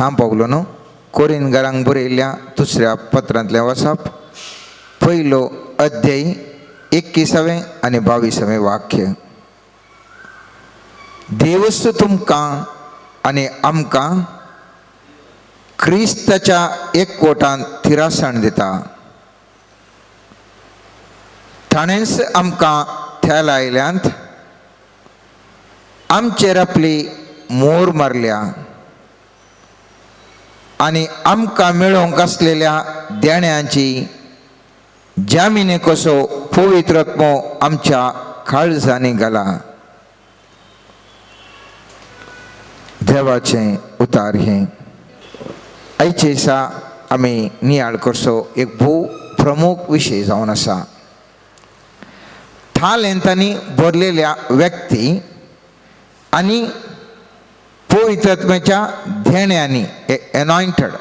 हां पावलो न्हू कोरीन घरांक बरयल्ल्या दुसऱ्या पत्रांतलें वचप 1 अध्याय 21वें आनी 22वें वाक्य. देवच तुमकां आनी आमकां क्रिस्ताच्या एकवटान थिरासण दिता. ताणेंच आमकां त्या लायल्यांत आमचेर आपली मोर मारल्या आनी आमकां मेळोवंक आसलेल्या देण्यांची जामिने कसो पवित्र आत्मो आमच्या काळजांनी घाला. देवाचें उतार हें. आयचे दिसा आमी नियाळ करचो एक भोव प्रमुख विशय जावन आसा. तालंतांनी भरलेल्या व्यक्ती आनी पवित्र आत्म्याच्या देण्यांनी एनॉयंटेड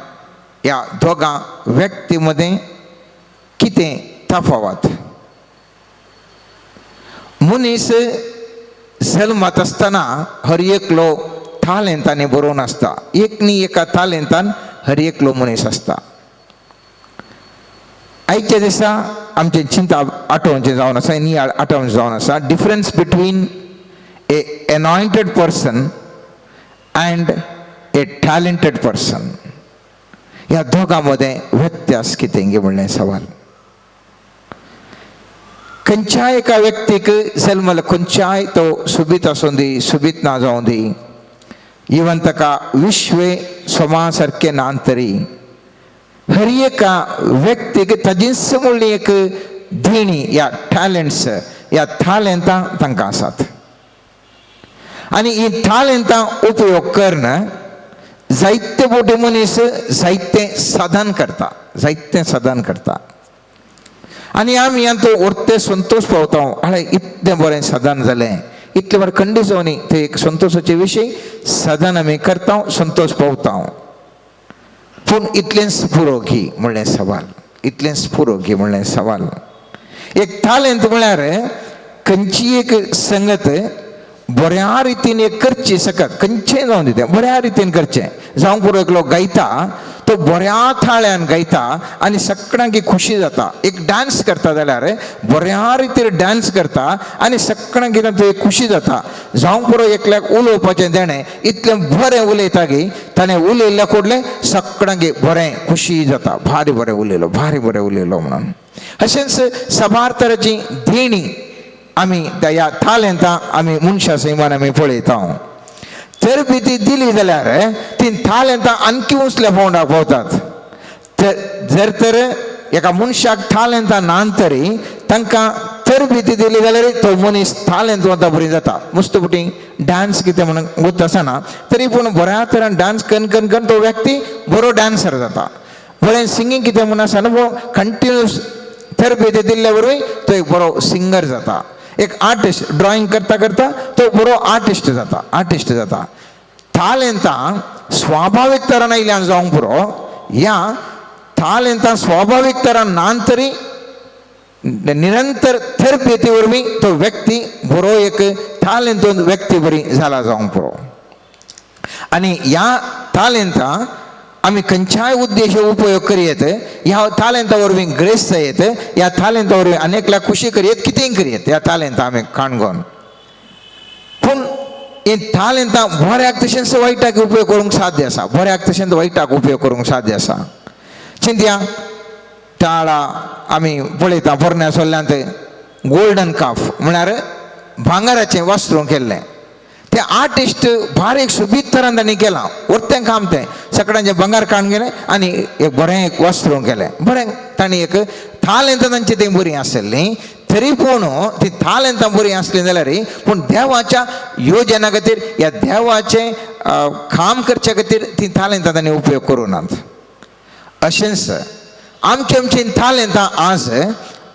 ह्या दोगां व्यक्ती मदें कितें तफावत. मनीस जल्मात आसतना हर एकलो तालंतांनी बरोवन आसता. एक न्ही एका तालंतान हर एकलो मनीस आसता. आयच्या दिसा आमचें चिंता आठोवचें जावन आसा, नियाळ आठोवचें जावन आसा. Difference between a anointed person and a talented person. ह्या दोगां मदें व्यत्यास कितें गे म्हणलें सवाल. खंयच्याय एका व्यक्तीक जल्मला खंयच्याय तो सुबीत आसूं दी सुबीत ना जावं दी, इवन ताका विश्वे सोमा सारकें ना तरी हर एका व्यक्तीक ताजीच म्हणली एक देणी या टॅलंट्स या तालंतां तांकां आसात. आनी ही तालंतां उपयोग करून जायते मोठे मनीस जायतें साधन करता. आनी आमी तो व्हरते संतोष पावता. हळे इतलें बरें साधन जालें, इतलें बरें खंडिजोनी ते एक संतोशाचे विशय साधन आमी करता, संतोष पावता. पूण इतलेंच पुरो घी म्हणलें सवाल. एक तालंत म्हळ्यार खंयची एक संगत बऱ्या रितीन एक करची सकत खंयचेंय जावन दिता बऱ्या रितीन करचें. जावं पुरो एकलो गायता तो बऱ्या थाळ्यान गायता आनी सगळ्यांक खुशी जाता. एक डान्स करता जाल्यार बऱ्या रितीन डान्स करता आनी सगळ्यांक कितें खुशी जाता. जावं पुरो एकल्याक उलोवपाचें देणें इतलें बरें उलयता की ताणें उलयल्ल्या कोडलें सगळ्यांक बरें खुशी जाता. भारी बरें उलयलो म्हणून. अशेंच साबार तरेची देणी आमी ह्या तालंतां आमी मनशा सैमान आमी पळयता. तर बी ती दिली जाल्यार ती तालंतां आणखी उंचल्या पावंडाक पावतात. जर तर एका मनशाक तालंतां ना तरी तांकां तर बी ती दिली जाल्यार तो मनीस तालंतवंता बरी जाता. मस्तपटी डान्स कितें म्हणून वता आसना तरी पूण बऱ्या तरेन डान्स करून तो व्यक्ती बरो डान्सर जाता. बरें सिंगींग कितें म्हणून आसना कंटिन्यूस तर बी ती दिल्ल्या वरवीं तो एक बरो सिंगर जाता. एक आर्टिस्ट ड्रॉइंग करता तो बरो आर्टिस्ट जाता. तालंतां स्वाभावीक तरान आयल्यान जावंक पुरो. ह्या तालंतां स्वाभावीक तरान ना तरी निरंतर थेरपेती वरवीं तो व्यक्ती बरो एक तालंतवंत व्यक्ती बरी जाला जावंक पुरो. आनी ह्या तालंतां आमी खंयच्याय उद्देश उपयोग करीत, ह्या तालंतां वरवीं ग्रेस जायत, ह्या तालंतां वरवीं अनेकल्याक खुशी करीत, कितेंय करीत ह्या तालंतां आमी काणगोन. पूण ही तालंतां बऱ्याक तशेंच वायटाक उपयोग करूंक साध्य आसा. चिंतया टाळा आमी पळयता पोरण्या सोल्ल्यांत गोल्डन काफ म्हळ्यार भांगराचें वस्त्र केल्लें. ते आर्टिस्ट बारीक सुबीत तरान तांणी केलां. वरतें काम तें सगळ्यांचें भांगर काडून गेलें आनी एक बरें एक वस्त्र केलें. बरें तांणी एक तालंतां तांची ती बरी आसलीं तरी पूण ती तालंतां बरी आसलीं जाल्यार पूण देवाच्या योजना खातीर ह्या देवाचें काम करचे खातीर ती तालंतां तांणी उपयोग करूनात. अशेंच आमची तालंतां आज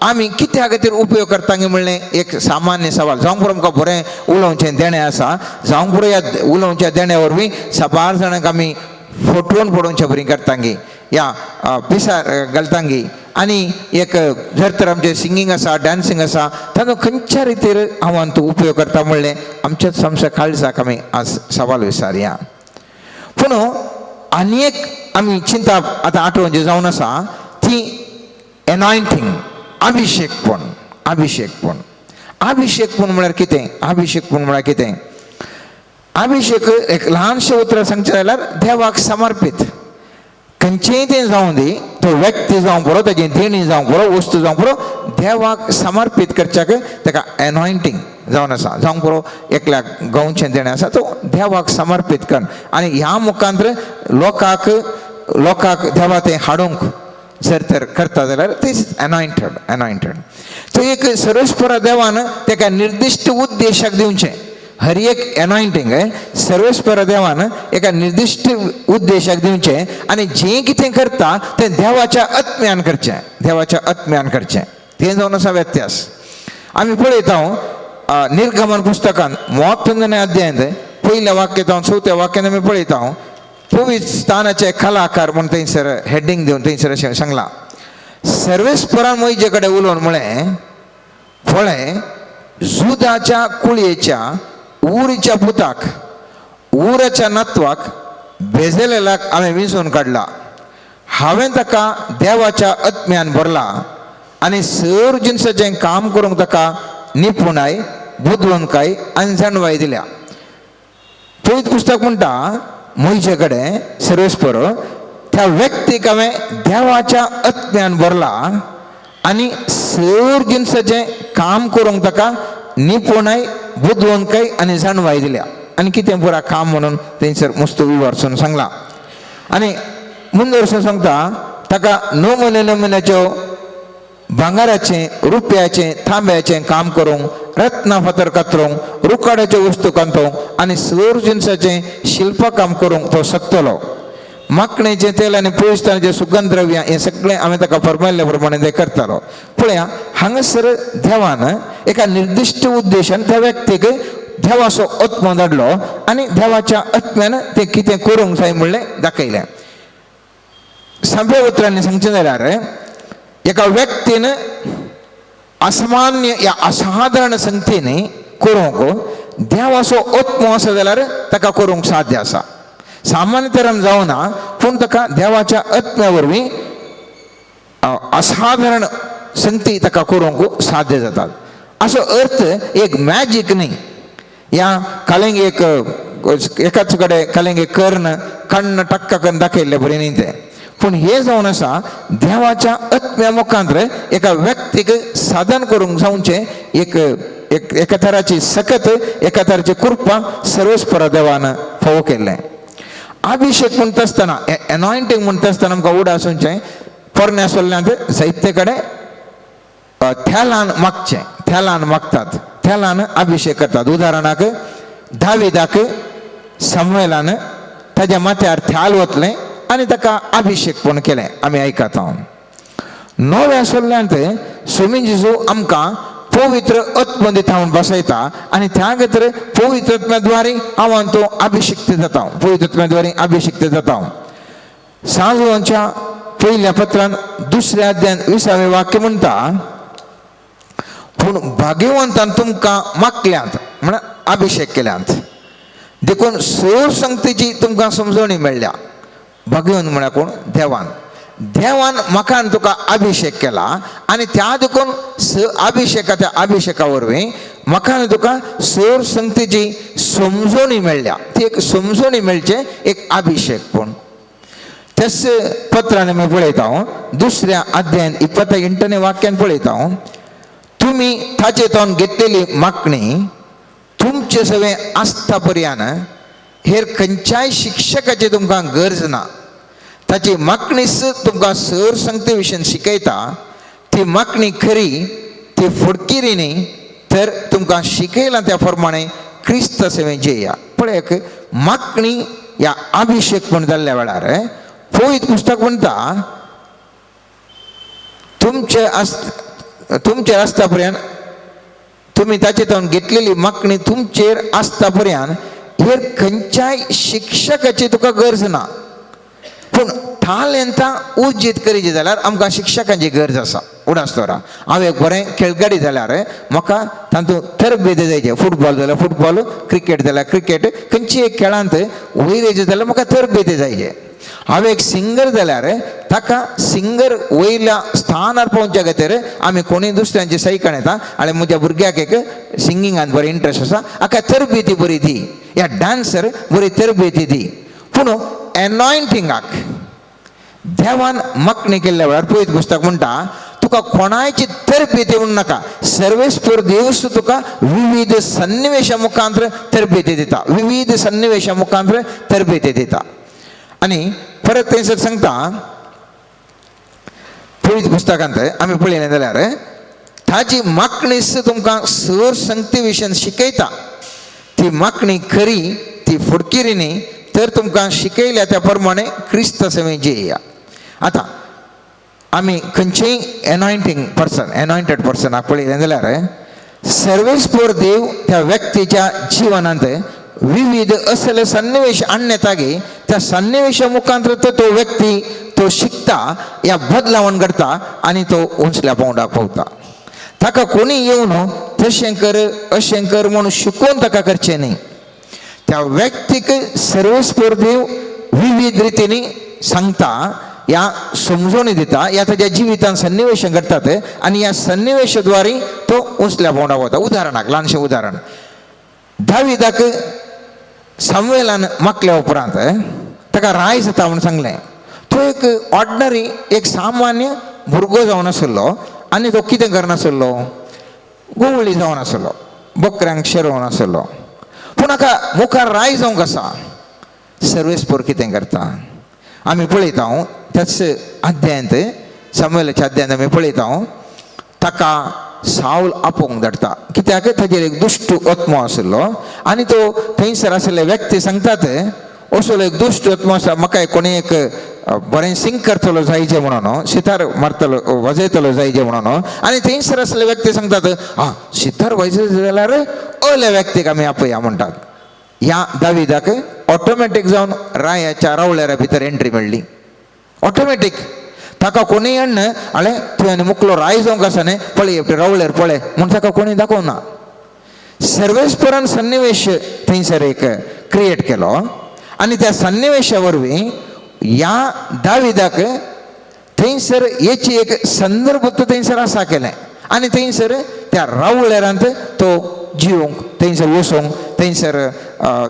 आमी कित्या खातीर उपयोग करता गे म्हणलें एक सामान्य सवाल. जावं पुरो आमकां बरें उलोवचें देणें आसा, जावं पुरो ह्या उलोवच्या देण्या वरवीं साबार जाणांक आमी फोटोवन पडोवचें बरीं करता गे, या पिसार घालता गे. आनी एक जर तर आमचें सिंगींग आसा डान्सींग आसा ताचो खंयच्या रितीर हांव तूं उपयोग करता म्हणलें आमच्याच आमच्या काळजाक आमी आज सवाल विचारया. पूण आनी एक आमी चिंता आतां आठवण जावन आसा ती एनॉयंटींग, अभिषेकपण. अभिषेकपण अभिषेकपण म्हळ्यार कितें? अभिषेकपण म्हळ्यार कितें? अभिषेक एक ल्हानशें उतर सांगचें जाल्यार देवाक समर्पीत. खंयचेंय तें जावं दी, तो व्यक्ती जावं बरो, तेजी देणी जावं बरो, वस्तू जावं बरो, देवाक समर्पीत करच्याक ताका एनॉयंटींग जावन आसा. जावं बरो एकल्याक गवचें देणें आसा तो देवाक समर्पीत कर, आनी ह्या मुखांतर लोकांक देवा तें हाडूंक जर तर करता जाल्यार ते एनॉयंटेड. तो एक सर्वेस्परा देवान ताका निर्दिश्ट उद्देशाक दिवचें. हर एक एनॉयंटींग सर्वेस्परा देवान एका निर्दिश्ट उद्देशाक दिवचें, आनी जें कितें करता तें देवाच्या आत्म्यान करचें. देवाच्या आत्म्यान करचें तें जावन आसा व्यत्यास. आमी पळयता निर्गमन पुस्तकान 31 अध्यायांत पयल्या वाक्यात 4थ्या वाक्यान आमी पळयता पवित्र स्थानाचे कलाकार म्हूण थंयसर हेडिंग दिवन थंयसर अशें सांगलां. सर्वेस्परान मोइजे कडेन उलोवन म्हळें, पळय जुदाच्या कुळयेच्या ऊरच्या पुताक, ऊराच्या नातवाक बेजेलेलाक हांवें विंचून काडला. हांवें ताका देवाच्या आत्म्यान भरला आनी सर जिनसाचें काम करूंक ताका निपुणाय, बुदवंतकाय आनी जाणवाय दिल्या. पवित्र पुस्तक म्हणटा मोइजे कडेन सर्वेस्पर त्या व्यक्तीक हांवें देवाच्या आत्म्यान भरला आनी सर जिनसाचें काम करूंक ताका निपुणाय, बुदवंतकाय आनी जाणवाय दिल्या. आनी कितें पुरा काम म्हणून थंयसर मस्त विवरसून सांगलां. आनी मुंदर वचून सांगता ताका नमुन्याच्यो भांगाराचें, रुप्याचें, तांब्याचें काम करूंक, रत्ना फातर कातरूंक, रुखाड्याच्यो वस्तू कांतूंक आनी सर जिनसाचें शिल्पकाम करूंक तो शकतलो. माखणेचें तेल आनी पुळिस्तानाचें सुगंध द्रव्य हें सगळें हांवें ताका फरमायल्ले प्रमाणे ते करतालो. पळया हांगासर देवान एका निर्दिश्ट उद्देशान त्या व्यक्तीक देवाचो आत्मो धाडलो आनी देवाच्या आत्म्यान तें कितें करूंक जाय म्हणलें दाखयलें. 6व्या उतरांनी सांगचें जाल्यार एका व्यक्तीन असामान्य या असाधारण संख्येने करूंक देवाचो आत्मो आसा जाल्यार ताका करूंक साध्य आसा. सामान्य तरान जावना, पूण ताका देवाच्या आत्म्या वरवीं असाधारण संगती ताका करूंक साध्य जातात. असो अर्थ एक मॅजीक न्ही. ह्या कालेंग एकाच कडेन कालेंगे कर्ण कण्ण टक्का करून दाखयल्ले बरें न्ही तें, पूण हे जावन आसा देवाच्या आत्म्या मुखांतर एका व्यक्तीक साधन करूंक जावचें एका तराची सकत, एका तराची कृपा सर्वेस्परा देवान फावो केल्लें. अभिषेक म्हणटा आसतना, एनॉयंटींग म्हणटा आसतना आमकां उड आसूंचें पोरण्या सोल्ल्यांत जायते कडेन थेलान मागतात, थेलान अभिषेक करतात. उदाहरणाक दाविदाक सामुएलान ताच्या माथ्यार थ्याल वतलें आनी ताका अभिषेक पण केलें आमी आयकता. नव्या सोल्ल्यांत स्वामी जेजू आमकां पवित्र आत्मो दिता म्हूण बसयता आनी त्या खातीर पवित्र आत्म्याद्वारे हांव तो अभिषिक्त जाता, पवित्र आत्म्याद्वारे अभिषिक्त जाता. सांजवांच्या पयल्या पत्रान 2 अध्यायान 20वें वाक्य म्हणटा, पूण भाग्यवंतान तुमकां मागल्यांत म्हळ्यार अभिषेक केल्यांत देखून सर संगतीची तुमकां समजणी मेळ्ळ्या. भाग्यवंत म्हळ्यार कोण? देवान म्हाका तुका अभिषेक केला आनी त्या देखून त्या अभिषेका वरवीं म्हाका तुका सर संगतीची समजणी मेळ्ळ्या. ती एक समजणी मेळचे एक अभिषेक. पूण तेच पत्रान आमी पळयता 2 अध्यायान 28वें वाक्यान पळयता, तुमी ताचे तोंड घेतलेली मागणी तुमचे सगळे आस्था पर्यान हेर खंयच्याय शिक्षकाची तुमकां गरज ना. ताची मागणीच तुमकां सर संगती विशयी शिकयता. ती मागणी खरी, ती फडकिरी न्ही, तर तुमकां शिकयलां त्या प्रमाणे क्रिस्त सेवेन जेया. पळय मागणी या अभिषेक म्हण जाल्ल्या वेळार पवित्र पुस्तक म्हणटा तुमचेर आस्था पर्यंत तुमी ताचे तोंड घेतलेली मागणी तुमचेर आस्था पर्यंत हेर खंयच्याय शिक्षकाची तुका गरज ना. पूण टालेंतां उज्जीत करीत जाल्यार आमकां शिक्षकांची गरज आसा. उडासतोरा हांव एक बरें खेळगडी जाल्यार म्हाका तातूंत तरबेती जायचे. फुटबॉल जाल्यार फुटबॉल, क्रिकेट जाल्यार क्रिकेट, खंयची एक खेळांत वयर येयचे जाल्यार म्हाका तरबेती जायचे. हांव एक सिंगर जाल्यार ताका सिंगर वयल्या स्थानार पावोवच्या खातीर आमी कोणी दुसऱ्यांची सही येता आनी म्हज्या भुरग्याक एक सिंगिंगान बरी इंट्रस्ट आसा हाका तरबेती बरी दी, ह्या डान्सर बरी तरबेती दी. पूण एनॉयंटिंगाक देवान मखणी केल्ल्या वेळार पळयत पुस्तक म्हणटा तुका कोणाची तरबेती म्हणू नाका, सर्वेस्पर देवूच तुका विविध सन्निवेशा मुखांतर तरबेती दिता, विविध सन्निवेशा मुखांतर तरबेती दिता. आनी परत थंयसर सांगता पळयत पुस्तकांत आमी पळयलें जाल्यार ताची मागणी तुमकां सर संगती विशयी शिकयता. ती मागणी खरी, ती फुडकिरी न्ही, तर तुमकां शिकयल्या त्या प्रमाणे क्रिस्त सेवेक जियेया. आतां आमी खंयचेय एनॉयंटेड पर्सनाक पळयलें जाल्यार सर्वेस्पर देव त्या व्यक्तीच्या जिवनांत विविध असले सन्निवेश आणण्यातागे त्या सन्निवेशा मुखांतर तो व्यक्ती तो शिकता, या बदलावण करता आनी तो उंचल्या पावंडाक पावता. ताका कोणी येवन तशें कर अशें कर म्हणून शिकोवन ताका करचें न्ही. त्या व्यक्तीक सर्वेस्पर देव विविध रितींनी सांगता, या समजोनी दिता, या ताच्या जिवितांत सन्निवेश घडटात आनी ह्या सन्निवेशाद्वारे तो उंचल्या पावंडाक वता. उदाहरणाक ल्हानशें उदाहरण, दाविदाक सामुएलान मागल्या उपरांत ताका राय जाता म्हणून सांगलें. तो एक ऑर्डिनरी एक सामान्य भुरगो जावन आसलो आनी तो कितें करनासलो, गोवळी जावन आसलो, बकऱ्यांक शेरोवन आसलो. पूण हाका मुखार राय जावंक आसा, सर्वेस्पर कितें करता आमी पळयता. त्याच अध्यायांत सामुएलाच्या अध्यायांत आमी पळयता ताका साऊल आपोवंक धाडटा. कित्याक ताचेर एक दुश्ट आत्मो आसलो आनी तो थंयसर आसले व्यक्ती सांगतात असलो एक दुश्ट आत्मो आसा, म्हाका कोणी एक बरें सिंग करतलो जायचें म्हणून, सितार मारतलो वाजयतलो जायचें म्हणून. आनी थंयसर आसले व्यक्ती सांगतात सितार वाजयत जाल्यार अल्या व्यक्तीक आमी आपया म्हणटात. ह्या दाविदाक ऑटोमॅटीक जावन रायाच्या रावळ्यारा भितर एंट्री मेळ्ळी. ऑटोमॅटीक ताका कोणी हाडन आळे तुवें मुकलो राय जावंक आसा न्ही, पळय रावळ्यार पळय म्हूण ताका कोणी दाखोवना. सर्वेस्परान सन्निवेश थंयसर एक क्रिएट केलो आनी त्या सन्निवेशा वरवीं ह्या दाविदाक थंयसर हेची एक संदर्भ थंयसर आसा केलें आनी थंयसर त्या रावळ्यारांत तो जिवंक, थंयसर वचोंक, थंयसर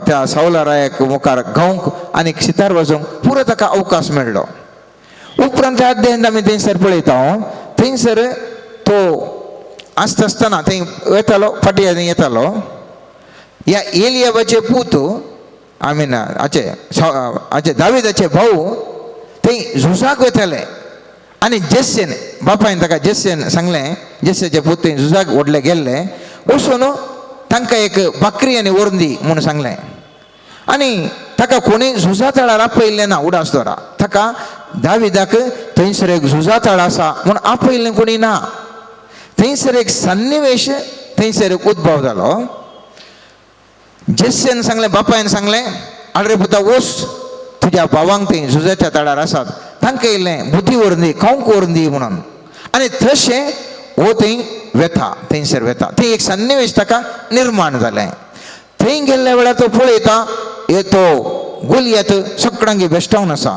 त्या सावला रायाक मुखार गावंक आनी सितार वाजोवंक पुरो ताका अवकाश मेळ्ळो. उपरांत अध्यायांत आमी थंयसर पळयता थंयसर तो आसता आसतना थंय येतालो, फाटीं येतालो. ह्या एलियाबाचे पूत आमी हाचे दाविदाचे भाऊ थंय झुजाक वताले आनी जेस्सेन बापायन ताका जेस्सेन सांगलें, जेस्सेचे पूत थंय झुजाक व्हडले गेल्ले वचून तांकां एक बकरी आनी व्हरून दी म्हूण सांगलें. आनी ताका कोणी झुजा तळार आपयल्लें ना उडासदोरा. ताका दाविदाक थंयसर एक झुजा तळ आसा म्हूण आपयल्लें कोणी ना. थंयसर एक सन्निवेश थंयसर एक उद्भव जालो. जेस्सेन सांगलें, बापायन सांगलें आरे पुता वच तुज्या भावांक थंय झुजाच्या तळार आसात, तांकां येयलें बुद्धी व्हरून दी, खावंक व्हरून दी म्हणून. आनी तशें हो थंय वेता, थंयसर वेता. थंय एक सन्निवेश ताका निर्माण जालें. थंय गेल्ल्या वेळार तो पळयता तो गोलियात सगळ्यांक बेश्टावन आसा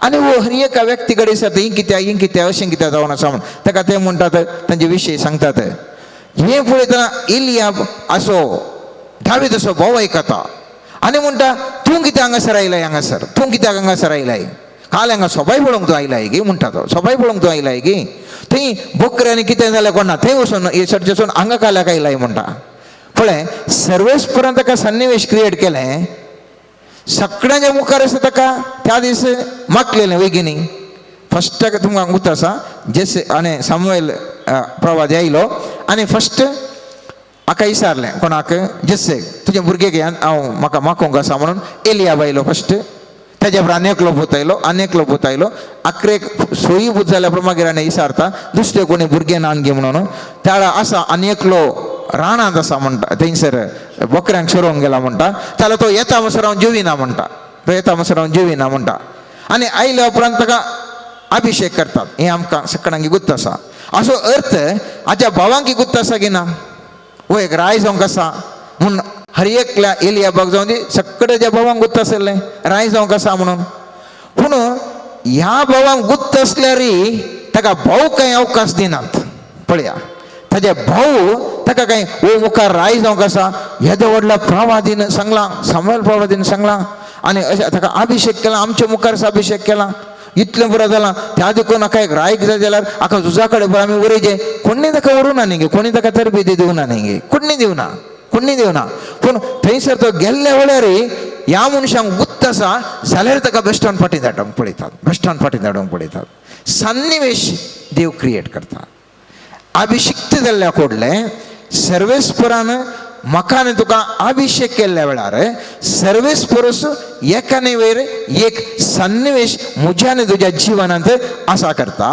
आनी वो हर एका व्यक्ती कडेन आसा ही कित्या अशें कित्याक जावन आसा म्हूण ताका ते म्हणटात, तांचे विशय सांगतात. हें पळयतना इलियाब असो दावीद असो भाव आयकता आनी म्हणटा तूं कित्याक हांगासर आयलाय, हांगासर तूं कित्याक हांगासर आयलाय, काल हांगा सोबाय पळोवंक तूं आयलाय गे म्हणटा तो. सोबाय पळोवंक तूं आयलाय गे, थंय बकऱ्यांनी कितें जालें कोणा थंय वचून चडचें वचून हांगा काल्याक आयलाय म्हणटा. पळय सर्वेस्परान ताका सन्निवेश क्रिएट केलें. सगळ्यांच्या मुखार आसा ताका त्या दीस मागलेलें बेगिनी. फस्ट तुमकां उतर आसा जेसे आनी सामुएल प्रवाद आयलो आनी फस्ट हाका विचारलें कोणाक, जेसेक तुजे भुरगेक हांव म्हाका मागोवंक आसा म्हणून एलियाब आयलो फस्ट. तेज्या बरोबर आनेकलो भूत आयलो. आखरेक सोयी भूत जाल्या उपरांत मागीर आनी विचारता दुसरे कोणी भुरगे नान गे म्हणून. त्या वेळार आसा आनी एकलो रानांत आसा म्हणटा, थंयसर बकऱ्यांक शिरोवंक गेला म्हणटा. जाल्यार तो येता म्हणसर हांव जेविना म्हणटा, तो येता म्हणसर हांव जेविना म्हणटा. आनी आयल्या उपरांत ताका अभिषेक करतात. हें आमकां सगळ्यांक गुत्त आसा. असो अर्थ हाच्या भावांक गुत्त आसा की ना, वो एक राय जावंक आसा म्हूण हर एकल्या एलियाबाक जावं दी सगळ्या ज्या भावांक गुत्त आसलें राय जावंक आसा म्हणून. पूण ह्या भावांक गुत्त असल्यारी ताका भाऊ काही अवकाश दिनात. पळया ताजे भाऊ ताका काही ओ मुखार राय जावंक आसा येदो व्हडलो प्रवादीन सांगला, सामुएल प्रवादीन सांगला आनी अशें ताका अभिषेक केला, आमच्या मुखार अभिषेक केला, इतलें बरो जाला. त्या देखून म्हाका एक रायक जाय जाल्यार आका तुजा कडेन बरो आमी उरयचे. कोणी ताका व्हरूना न्ही गे, कोणी ताका तरबेदी दिवना न्ही गे, कोणी दिवना. पूण थंयसर तो गेल्ल्या वेळार ह्या मनशांक गुत्त आसा जाल्यार ताका बेश्टान फाटीं धाडूंक पळयतात. सन्निवेश देव क्रिएट करता. अभिषिक्त जाल्ल्या कोडले सर्वेस्परान म्हाका आनी तुका अभिषेक केल्ल्या वेळार सर्वेस्परस एकाने वयर एक सन्निवेश म्हज्या आनी तुज्या जिवनांत आसा करता.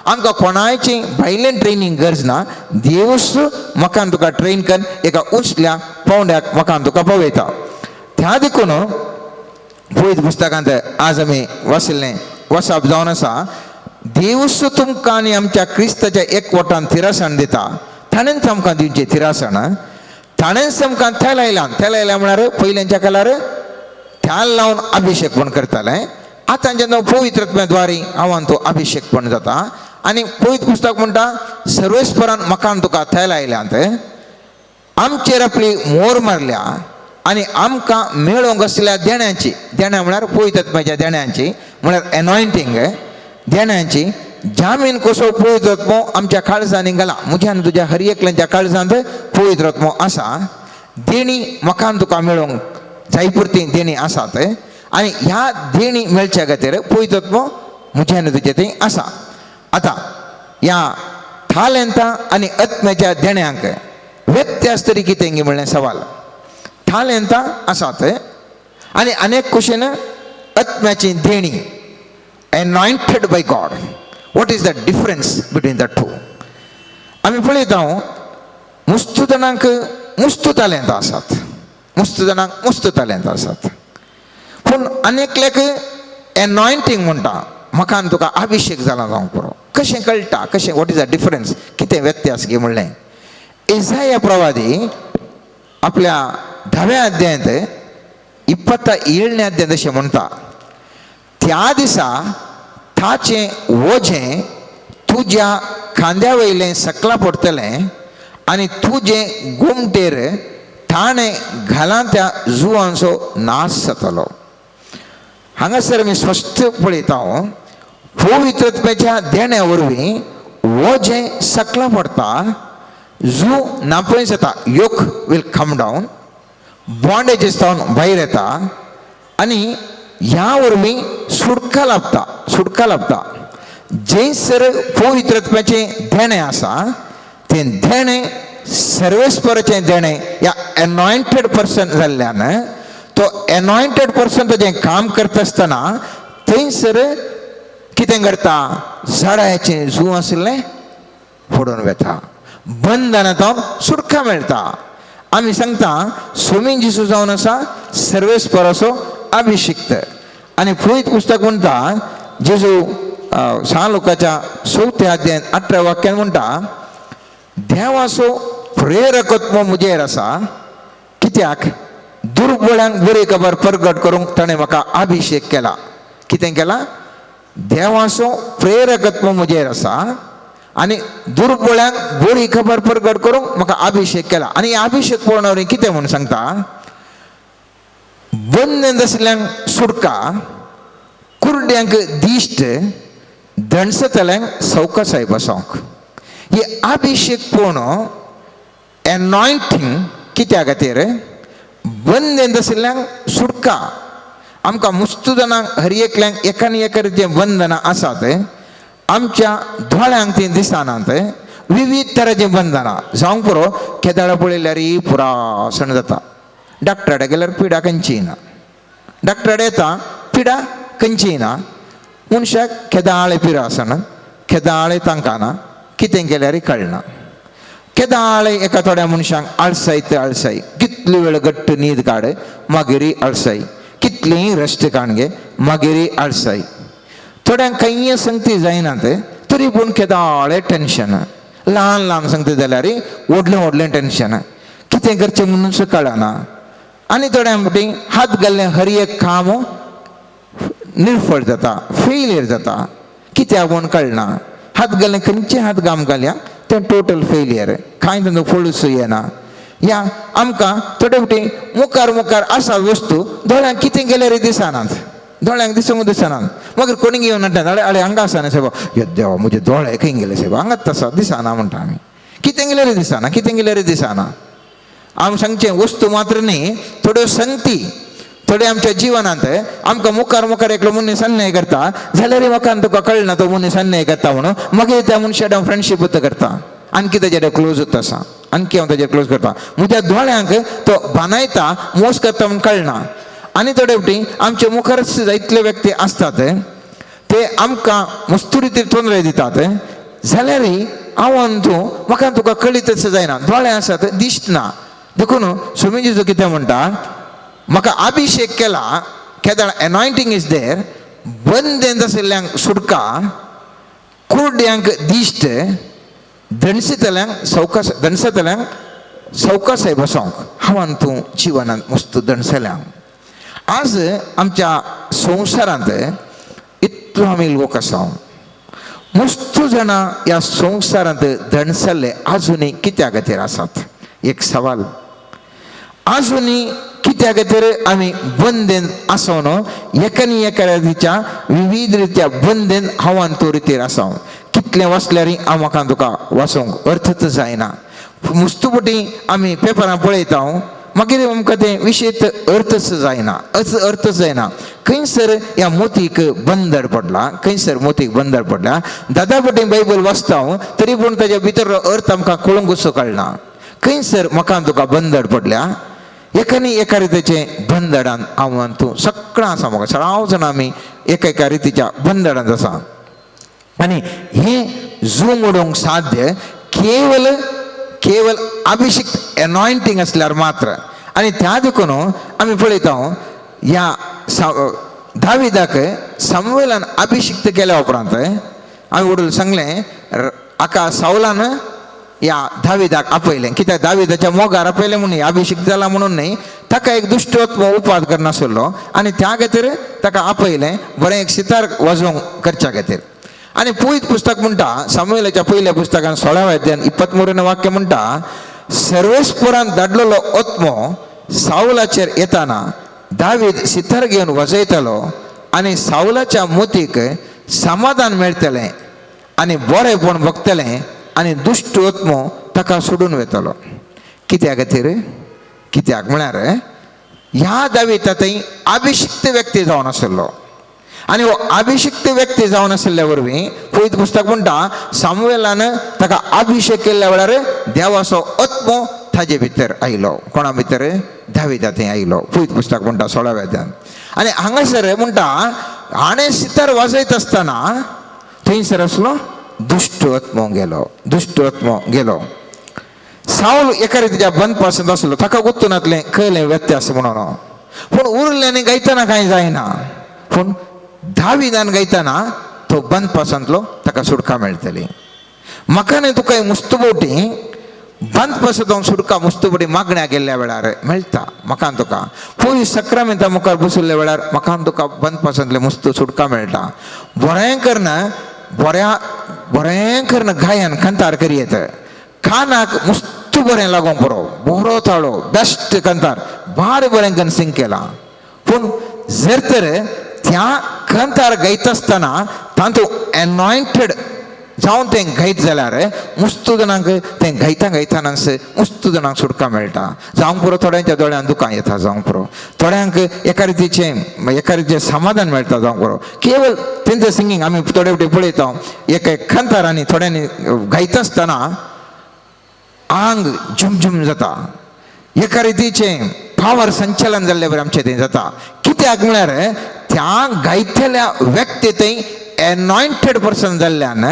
आमकां कोणायची भायलें ट्रेनिंग गरज ना. देवूच म्हाका आनी तुका ट्रेन करून एका उंचल्या पावंड्याक म्हाका आनी तुका पावयता. त्या देखून पळयत पुस्तकांत आज आमी वाचप जावन आसा, देवूच तुमकां आनी आमच्या क्रिस्ताच्या एकवटान तिरासण दिता. ताणेंच आमकां दिवचें तिरासण. ताणेंच आमकां तेल आयल्या म्हळ्यार पयल्यांच्या काळार त्याल लावन अभिषेक पण करताले. आतां जेन्ना पवित्र आत्म्याद्वारे हांवान तो अभिषेक पण जाता. आनी पवित्र पुस्तक म्हणटा सर्वेस्परान म्हाका आनी तुका तेल आयल्यांत आमचेर आपली मोर मारल्या आनी आमकां मेळोवंक आसलेल्या देण्या म्हळ्यार पवित्र आत्म्याच्या देण्यांची म्हळ्यार एनॉयंटींग देण्यांची जामीन कसो पवित्र आत्मो आमच्या काळजांनी घाला. म्हज्या आनी तुज्या हर एकल्यांच्या काळजांत पवित्र आत्मो आसा. देणी म्हाका आनी तुका मेळोवंक जाय पुरती देणी आसात आनी ह्या देणी मेळच्या खातीर पवित्र आत्मो म्हज्या आनी तुजे थंय आसा. आतां ह्या थालेंतां आनी आत्म्याच्या देण्यांक व्यत्यास तरी कितें गे म्हणलें सवाल. थालेंतां आसात आनी अनेक कुशीन आत्म्याची देणी anointed by God. What is the difference between the two? आमी पळयता मुस्त जाणांक मुस्त तालेंतां आसात, मुस्त जाणांक मुस्त तालेंतां आसात. पूण अनेकल्याक एनॉयंटींग म्हणटा म्हाका आनी तुका अभिषेक जाला जावंक पुरो. कशें कळटा? कशें? What is the difference? कितें व्यत्यास गे म्हणलें. इसाया प्रवादी आपल्या 10व्या अध्यायांत 27ನೇ अध्यायांत अशें म्हणटा, त्या दिसा ताचें वजें तुज्या खांद्या वयलें सकला पडटलें आनी तुजें गुमटेर ताणें घाला त्या जुवांचो नाश जातलो. हांगासर आमी स्पश्ट पळयता पवित्र आत्म्याच्या देण्या वरवीं वजें सकला पडटा, जू नापय जाता, योक वील कम डावन, बॉन्डेजीस जावन भायर येता आनी ह्या वरवीं सुटका लाभता. जंयसर पवित्र आत्म्याचें देणें आसा तें देणें सर्वेस्पराचें देणें ह्या एनॉयंटेड पर्सन जाल्ल्यान तो एनॉयंटेड पर्सन ताचें काम करता आसतना थंयसर कितें करता? झाडाचें जू आसलें फोडून वेता, बंधनांतल्यान सुटका मेळटा. आमी सांगता स्वामीन जिसू जावन आसा सर्वेस्पराचो अभिषिक्त. आनी पवित्र पुस्तक म्हणटा जेजू लोकाच्या 4थ्या अध्यायान 8व्या वाक्यान म्हणटा, देवाचो प्रेरकत्व म्हजेर आसा, कित्याक दुर्बळांक बरी खबर प्रगट करूंक ताणें म्हाका अभिषेक केला. कितें केला? देवाचो प्रेरकत्व म्हजेर आसा आनी दुर्बळांक बरी खबर प्रगट करूंक म्हाका अभिषेक केला. आनी अभिषेक पळोवनवरी कितें म्हूण सांगता? बंद आसल्यांक सुटका, कुर्ड्यांक दिश्ट, दणसतल्यांक सवकासाय बसोंक. ही अभिषेक पळोवन एनॉयंटींग कित्या खातीर? बंद आसल्यांक सुटका. आमकां मुस्त जाणांक हर एकल्यांक एकानी एका रितीन बंधनां आसात. आमच्या दोळ्यांक ती दिसनात. विविध तरांचीं बंधनां जावंक पुरो. केदाळा पळयल्यार पुरासण जाता. डॉक्टराडे गेल्यार पिडा खंयचीय ना. डॉक्टराडे येता, पिडा खंयचीय ना. मनशाक केदाळे पिडा आसना, केदाळे तांकां ना, कितें केल्यार कळना. केदाळे एका थोड्या मनशांक आळसाय ते आळसाय, कितली वेळ घट्ट न्हीद काड मागीर आळसाय, कितलीय रेस्ट काण गे मागीर आळसाय. थोड्यांक खंय संगती जायनात तरी पूण केदाळे टेन्शन. ल्हान ल्हान संगती जाल्यार व्हडलें टेन्शन, कितें करचें म्हणून कळना. आनी थोड्यां फाटीं हात घाल्लें हर एक काम निर्फळ जाता, फेलियर जाता. कित्याक म्हूण कळना. हात घालले खंयचे हात घाम घाल्या तें टोटल फेलियर, कांय तांकां फळूच येना. या आमकां थोडे फावटी मुखार मुखार आसा वस्तू दोळ्यांक कितें गेल्यार दिसनात, दोळ्यांक दिसूंक दिसनात. मागीर कोणी घेवन हाडटात, अरे अरे हांगा आसा न्ही सायबा, यो देवा म्हजे दोळे खंय गेले सायबा, हांगाच तसा दिसना म्हणटा आमी. कितें गेल्यार दिसना, कितें गेल्यार दिसना. आमी सांगचें वस्तू मात्र न्ही, थोड्यो संगती, थोडे आमच्या जिवनांत आमकां मुखार मुखार एकलो मनीस अन्याय करता जाल्यार म्हाका तुका कळना तो मनीस अन्याय करता म्हणून मागीर त्या मनशाक हांव फ्रेंडशीप करता, आणखी ताजेर क्लोज उरता आसा, आणखी हांव ताजेर क्लोज करता. म्हज्या दोळ्यांक तो बांदायता मोस करता म्हणून कळना. आनी थोडे फावटी आमचे मुखारच जायतले व्यक्ती आसतात ते आमकां मस्तू रितीन तोंदरे दितात जाल्यारय हांव तूं म्हाका तुका कळीतच जायना, दोळे आसात दिसना. देखून स्वामी जेजू कितें म्हणटा, म्हाका अभिषेक केला, केदाळ एनॉयंटींग इज देर, बंदेंत आशिल्ल्यांक सुटका, कुर्ड्यांक दिश्ट, दणसितल्यांक सवकासाय बसोंक, हांवान तूं जिवनांत मस्त दणसल्यांक. आज आमच्या संवसारांत इतलो आमी लोक आसा, मस्त जाणां ह्या संवसारांत दणसल्ले आजुनी कित्या खातीर आसात. एक सवाल, आजुनी कित्या खातीर आमी बंदेन आसोन एकानी एका रितीच्या विविध रित्या बंदेन हांवान तो रितीर आसा. कितलें वाचल्यारय म्हाका तुका वाचूंक अर्थच जायना. मुस्तुपटी आमी पेपरां पळयता मागीर आमकां तें विशेष अर्थच जायना, अर्थच जायना. खंयसर ह्या मोतीक बंदर पडला, खंयसर मोतीक बंदर पडला. दादा पटी बायबल वाचता तरी पूण ताच्या भितर अर्थ आमकां कळूंकच कळना. खंयसर म्हाका तुका बंदर पडल्या, एकानी एका रितीचे बंदडान हांव तूं सगळां आसा. म्हाका सगळां जाणां आमी एका एका रितीच्या बंदडांत आसा. आनी हें झूम उडोवंक साध्य केवल अभिषिक्त एनॉयंटींग असल्यार मात्र. आनी त्या देखून आमी पळयता ह्या दाविदाक सामुएलान अभिषिक्त केल्या उपरांत हांवें वडून सांगलें हाका सावलान ह्या दाविदाक आपयलें. कित्याक दाविदाच्या मोगार आपयलें म्हणून अभिषेक जाला म्हणून न्ही, ताका एक दुश्टत्व उपाद करनासलो आनी त्या खातीर ताका आपयलें बरें एक सितार वाजोवंक करच्या खातीर. आनी पयत पुस्तक म्हणटा, सामुएलाच्या पयल्या पुस्तकान 16व्या अध्यायान 23 वाक्य म्हणटा, सर्वेस्परान धाडलेलो ओत्मो सावलाचेर येताना दावीद सितार घेवन वाजयतालो आनी सावलाच्या मोतीक समाधान मेळटलें आनी बरेंपण भोगतलें आनी दुश्ट ओत्मो ताका सोडून वयतलो. कित्या खातीर? कित्याक म्हळ्यार ह्या दाविदा थंय अभिषिक्त व्यक्ती जावन आसलो आनी हो अभिषिक्त व्यक्ती जावन आशिल्ल्या वरवीं पयत पुस्तक म्हणटा सामुएलान ताका अभिषेक केल्ल्या वेळार देवाचो ओत्मो ताजे भितर आयलो. कोणा भितर? दाविदा थंय आयलो. पयत पुस्तक म्हणटा 16व्या अध्यायान. आनी हांगासर म्हणटा हाणें सितार वाजयत आसतना थंयसर आसलो दुश्ट ओत्मो गेलो. दुश्ट ओत्मो गेलो. सावल एका रितीच्या बंद पासत आसलो, ताका गुत्तूनातलें खंयलें व्यत्यास म्हणून. पूण उरल्यांनी गायतना कांय जायना. पूण दाविदान गायतना तो बंद पासांतलो ताका सुटका मेळटली. म्हाका न्ही तुका मुस्तुबोटी बंद पासांत सुटका मुस्तुबोटी मागण्या गेल्ल्या वेळार मेळटा. म्हाका तुका पयस सक्रामेंता मुखार बशिल्ल्या वेळार म्हाका तुका बंद पासांतले मुस्तू सुटका मेळटा. बरें गायन कंतार करियेत, कानाक मुस्तू बरें लागोंक बरो ताळो, बेस्ट कंतार, बरें कन सिंग केला. पूण जर तर त्या कंतार गायत आसतना तातूंत एनॉयंटेड जावन तें गायत जाल्यार मुस्तू जाणांक तें गायतानाच मुस्तू जाणांक सुटका मेळटा. जावंक पुरो थोड्यांच्या दोळ्यान दुकां येता, जावंक पुरो थोड्यांक एका रितीचें समाधान मेळटा, जावंक पुरो केवल तेंचें सिंगींग आमी थोडे फावटी पळयता. एक कंतारांनी थोड्यांनी गायत आसतना आंग झुमझुम जाता, एका रितीचें पावर संचलन जाल्ले बरें आमचें थंय जाता. कित्याक म्हळ्यार त्या गायतल्या व्यक्ती थंय एनॉयंटेड पर्सन जाल्ल्यान,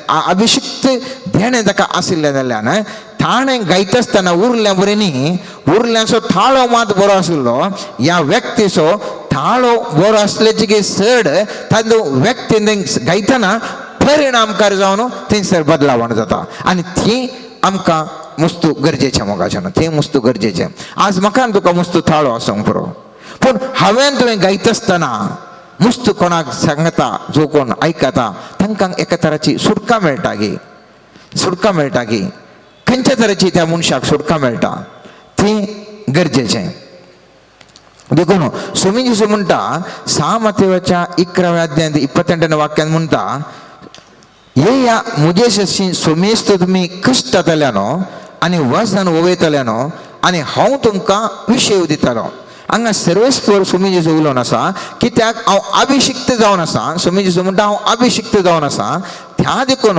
अभिषिक्त देणें ताका आशिल्लें जाल्ल्यान ताणें गायत आसतना उरलें बरें न्ही, उरल्यांचो थाळो मात बरो आशिल्लो. ह्या व्यक्तीचो थाळो बरो आसल्याची चड ताजो व्यक्ती गायतना परिणामकार जावन थंयसर बदलावण जाता. आनी ती आमकां मस्तू गरजेचें मोगाचें, तें मस्तू गरजेचें. आज म्हाका तुका मस्तू थाळो आसूंक पुरो, पूण हांवें तुवें गायत आसतना मुस्त कोणाक सांगता जो कोण ऐकता तांकां एका तराची सुटका मेळटा गे, सुटका मेळटा गे, खंयच्या तरेची त्या मनशाक सुटका मेळटा ती गरजेचें. देखून स्वामी जेजू म्हणटा 6 माथेवाच्या 11व्या अध्यायात 28व्या वाक्यात म्हणटा ये या मुजे शशी सोमेस्त तुम्ही कश्ट जातल्यानो आनी वजन वोवयतल्यानो आनी हांव तुमकां विशय दितलो. हांगा सर्वेस्पर स्वामी जेजू उलोवन आसा कित्याक हांव अभिशिक्त जावन आसा. स्वामी जेजू म्हणटा हांव अभिशिक्त जावन आसा, त्या देखून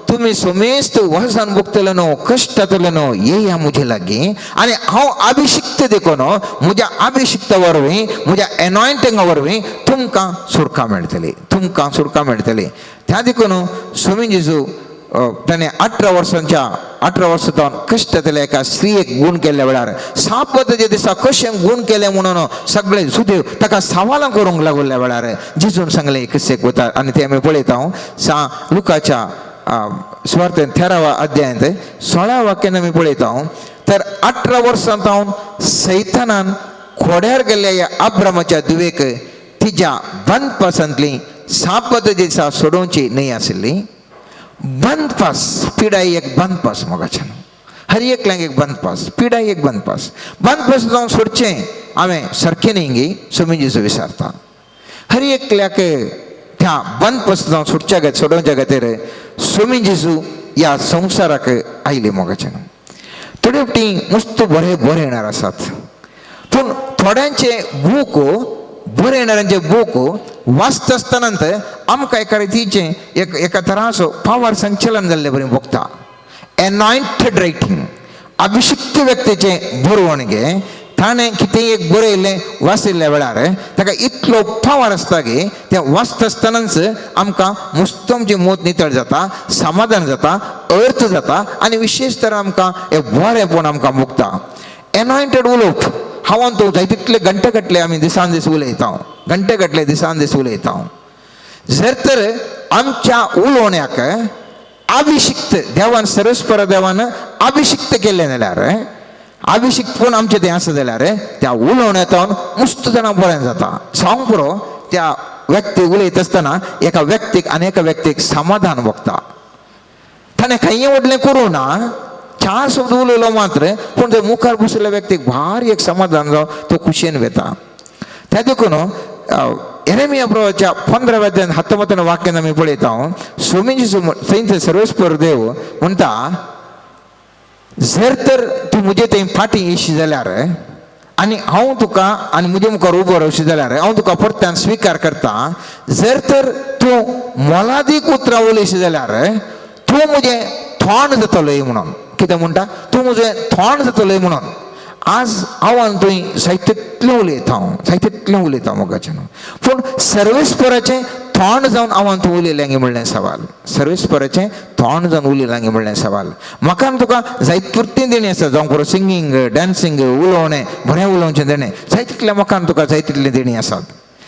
तुम्ही सोमेस्त वजन भोगतले न्हू, कश्ट जातले न्हू, ये या मुझे लागीं आनी हांव अभिशिक्त देखून म्हज्या अभिशिक्त वरवीं म्हज्या एनॉयंटिंगा वरवीं तुमकां सुटका मेळटली, तुमकां सुटका मेळटली. त्या देखून स्वामी जेजू ताणें 18 वर्सां कश्ट जातले एका स्त्रीयेक गुण केल्ल्या वेळार सापताच्या दिसा कशें गुण केलें म्हणून सगळे सुदैव ताका सवालां करूंक लागल्या वेळार जेजून सांगलें कशें वता. आनी ते आमी पळयता लुकाच्या सुवार्ते 13व्या अध्यायात 16व्या वाक्यान आमी पळयता तर 18 वर्सां जावन सैतानान खोड्यार गेल्ल्या ह्या अब्रामाच्या दुवेक तिच्या बंदपासांतली सापत दिसा सोडोवची न्हय आशिल्ली. बंदपास पिडाई एक बंदपास मोगाच्यान हर एकल्याक एक बंदपास, पिडाई एक बंदपास जावन सोडचें हांवें सारकें न्ही गे स्वामी जेजू विचारता. हर एकल्याक त्या बंदपास जावन सोडोवच्या खातीर स्वामी जेजू ह्या संवसाराक आयले मोगाच्यान. थोडे फावटी मस्त बरे येणार आसात, पूण थोड्यांचे बूक बरे येणाऱ्यांचे बूक वाचता आसतनांत आमकां एका रितीचें एका तराचो पावर संचलन जाल्लें बरें भोगता. एनॉयंटेड रायटींग, अभिशिक्त व्यक्तीचें बरोवण गे ताणें कितें एक बरयलें वाचिल्ल्या वेळार ताका इतलो पावर आसता गे तें वाचता आसतनाच आमकां मस्त आमचें मोत नितळ जाता, समाधान जाता, अर्थ जाता आनी विशेश तर आमकां हें बरेंपण आमकां भोगता. एनॉयंटेड उलोवप हांव तो जाय तितले घंटे गटले आमी दिसान दीस उलयता, घंटे गटले दिसान दीस उलयता. जर तर आमच्या उलोवण्याक अभिशिक्त देवान सर्वेस्पर देवान अभिशिक्त केल्लें जाल्यार अभिशिक्तपण आमचें तें आसा जाल्यार त्या उलोवण्यातून मस्त जाणां बरें जाता. सांग पुरो त्या व्यक्ती उलयता आसतना एका व्यक्तीक आनी एका व्यक्तीक समाधान भोगता. ताणें खंय व्हडलें करूं ना, 4 शब्द उलयलो मात्र पूण ते मुखार बशिल्ल्या व्यक्तीक भारी एक समाधान जावन तो खुशेन वता. त्या देखून यिर्मयाह प्रवाच्या 15व्या अध्यायात 19व्या वाक्यान आमी पळयता स्वामी जेजू थंय सर्वेस्पर देव म्हणटा जर तर तूं म्हजे थंय फाटीं येशी जाल्यार आनी हांव तुका आनी म्हजे मुखार उबो रावशी जाल्यार हांव तुका परत्यान स्विकार करता. जर तर तूं मोलादीक उतरां उलयशी जाल्यार तूं म्हजें थोंड जातलोय म्हणून. कितें म्हणटा? तूं म्हजें थोंड जातलोय म्हणून. आज हांव थंय जाय तितलें उलयता मोगाच्यान, पूण सर्वेस्पराचें थोंड जावन हांव तूं उलयलें गे म्हणलें सवाल. सर्वेस्पराचें थोंड जावन उलयलां गे म्हणलें सवाल. म्हाका तुका जायत पुरतें देणी आसा, जावं पुरो सिंगींग, डान्सींग, उलोवणें, बरें उलोवचें देणें जाय तितलें म्हाका तुका जाय तितलें देणी आसात.